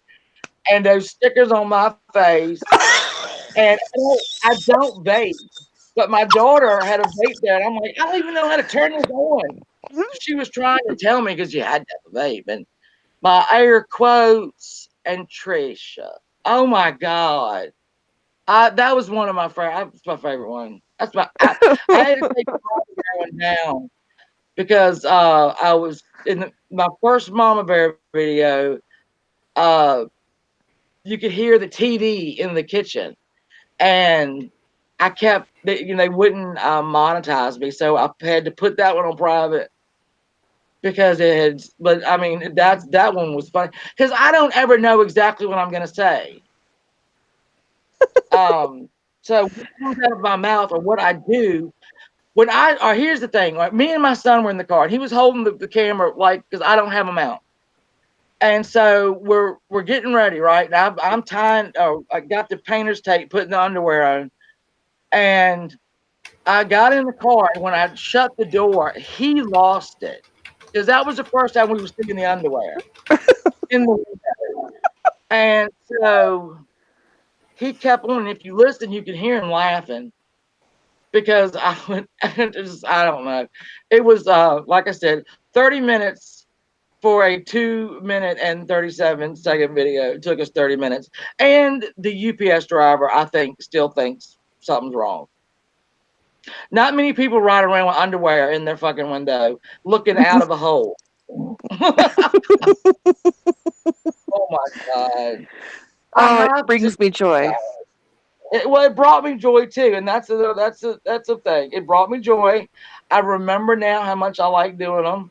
and those stickers on my face. And I don't vape. But my daughter had a vape there, and I'm like, I don't even know how to turn this on. She was trying to tell me because you had to have a vape. And my air quotes and Trisha. Oh my God. That was one of my favorite. That's my favorite one. I had to take that one down because I was in my first Mama Bear video. Uh, you could hear the TV in the kitchen, and I kept they wouldn't monetize me, so I had to put that one on private because it had. But I mean, that one was funny because I don't ever know exactly what I'm gonna say. So what comes out of my mouth or what I do or here's the thing, like me and my son were in the car and he was holding the camera like because I don't have a mount. And so we're getting ready, right? Now I'm tying I got the painter's tape, putting the underwear on, and I got in the car and when I shut the door, he lost it. Because that was the first time we were seeing the underwear in the window. And so he kept on, and if you listen, you can hear him laughing. Because I went, I don't know. It was like I said, 30 minutes for a 2-minute and 37-second video. It took us 30 minutes. And the UPS driver, I think, still thinks something's wrong. Not many people ride around with underwear in their fucking window looking out of a hole. Oh my God. I Oh, it have to. brings me joy. It brought me joy too, and that's a thing. It brought me joy. I remember now how much I like doing them,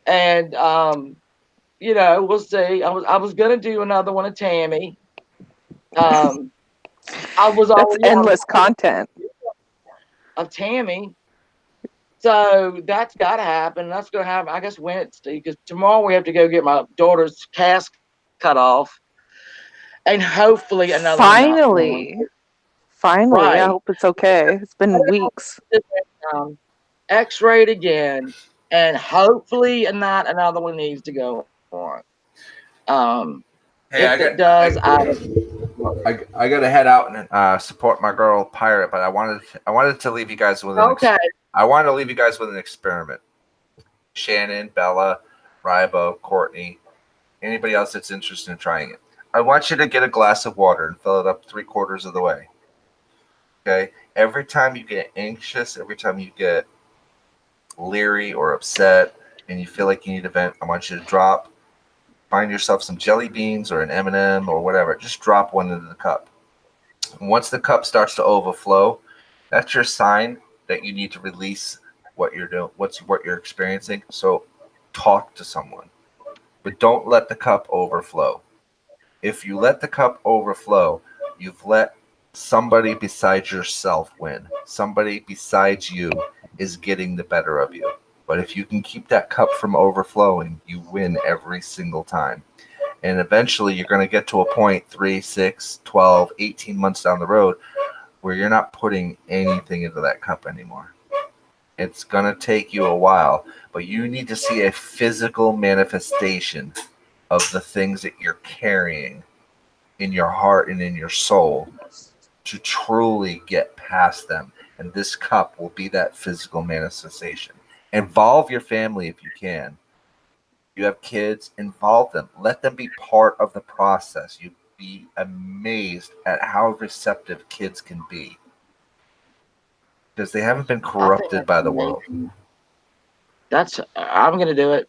and we'll see. I was gonna do another one of Tammy. Um, I was That's already endless content. of Tammy, so that's got to happen. That's gonna happen. I guess Wednesday, because tomorrow we have to go get my daughter's cast cut off, and hopefully another one not one. Finally. Finally. I Right. hope it's okay. It's been weeks. X-rayed again, and hopefully not another one needs to go on. Hey, If it does, I got to head out and support my girl Pirate, but I wanted to leave you guys with okay. I wanted to leave you guys with an experiment. Shannon, Bella, Rybo, Courtney, anybody else that's interested in trying it. I want you to get a glass of water and fill it up 3/4 of the way. Okay. Every time you get anxious, every time you get leery or upset, and you feel like you need a vent, I want you to find yourself some jelly beans or an M&M or whatever. Just drop one into the cup. And once the cup starts to overflow, that's your sign that you need to release what you're doing, what you're experiencing. So talk to someone, but don't let the cup overflow. If you let the cup overflow, you've let somebody besides yourself win. Somebody besides you is getting the better of you. But if you can keep that cup from overflowing, you win every single time. And eventually you're going to get to a point 3, 6, 12, 18 months down the road where you're not putting anything into that cup anymore. It's going to take you a while, but you need to see a physical manifestation of the things that you're carrying in your heart and in your soul to truly get past them. And this cup will be that physical manifestation. Involve your family if you can. You have kids, involve them. Let them be part of the process. You'd be amazed at how receptive kids can be because they haven't been corrupted by the world. I'm gonna do it.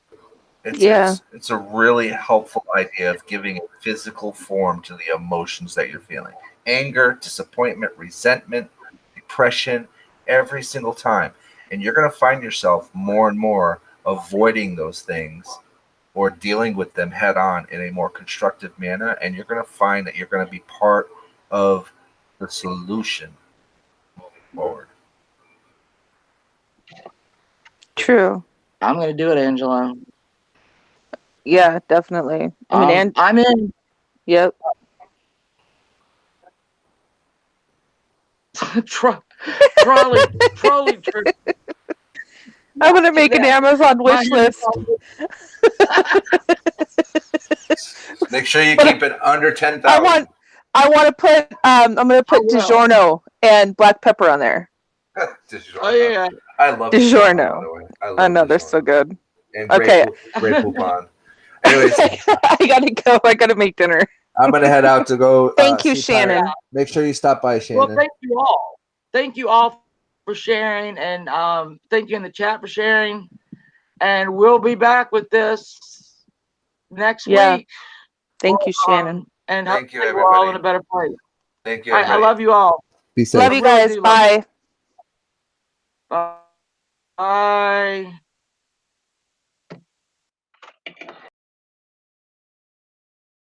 It's a really helpful idea of giving a physical form to the emotions that you're feeling. Anger, disappointment, resentment, depression, every single time. And you're going to find yourself more and more avoiding those things or dealing with them head on in a more constructive manner, and you're going to find that you're going to be part of the solution moving forward. True. I'm gonna do it, Angela. Yeah, definitely. I mean, and I'm in. yep. Trolley trip. I'm gonna make an Amazon My wish list. Make sure you But keep it under 10,000. I want to put I'm gonna put will. DiGiorno and black pepper on there. Oh yeah. I love DiGiorno. by the way. I know they're DiGiorno. so good. And Okay. Grey Poupon. Anyways, I gotta go. I gotta make dinner. I'm gonna head out to go. Thank you, see Shannon. Tyler. Make sure you stop by, Shannon. Well, thank you all. Thank you all for sharing, and thank you in the chat for sharing. And we'll be back with this next week. Thank you, Shannon. And thank you, we're everybody. all in a better place. Thank you, All right, I everybody. love you all. Be safe. Love you guys. Bye. Bye.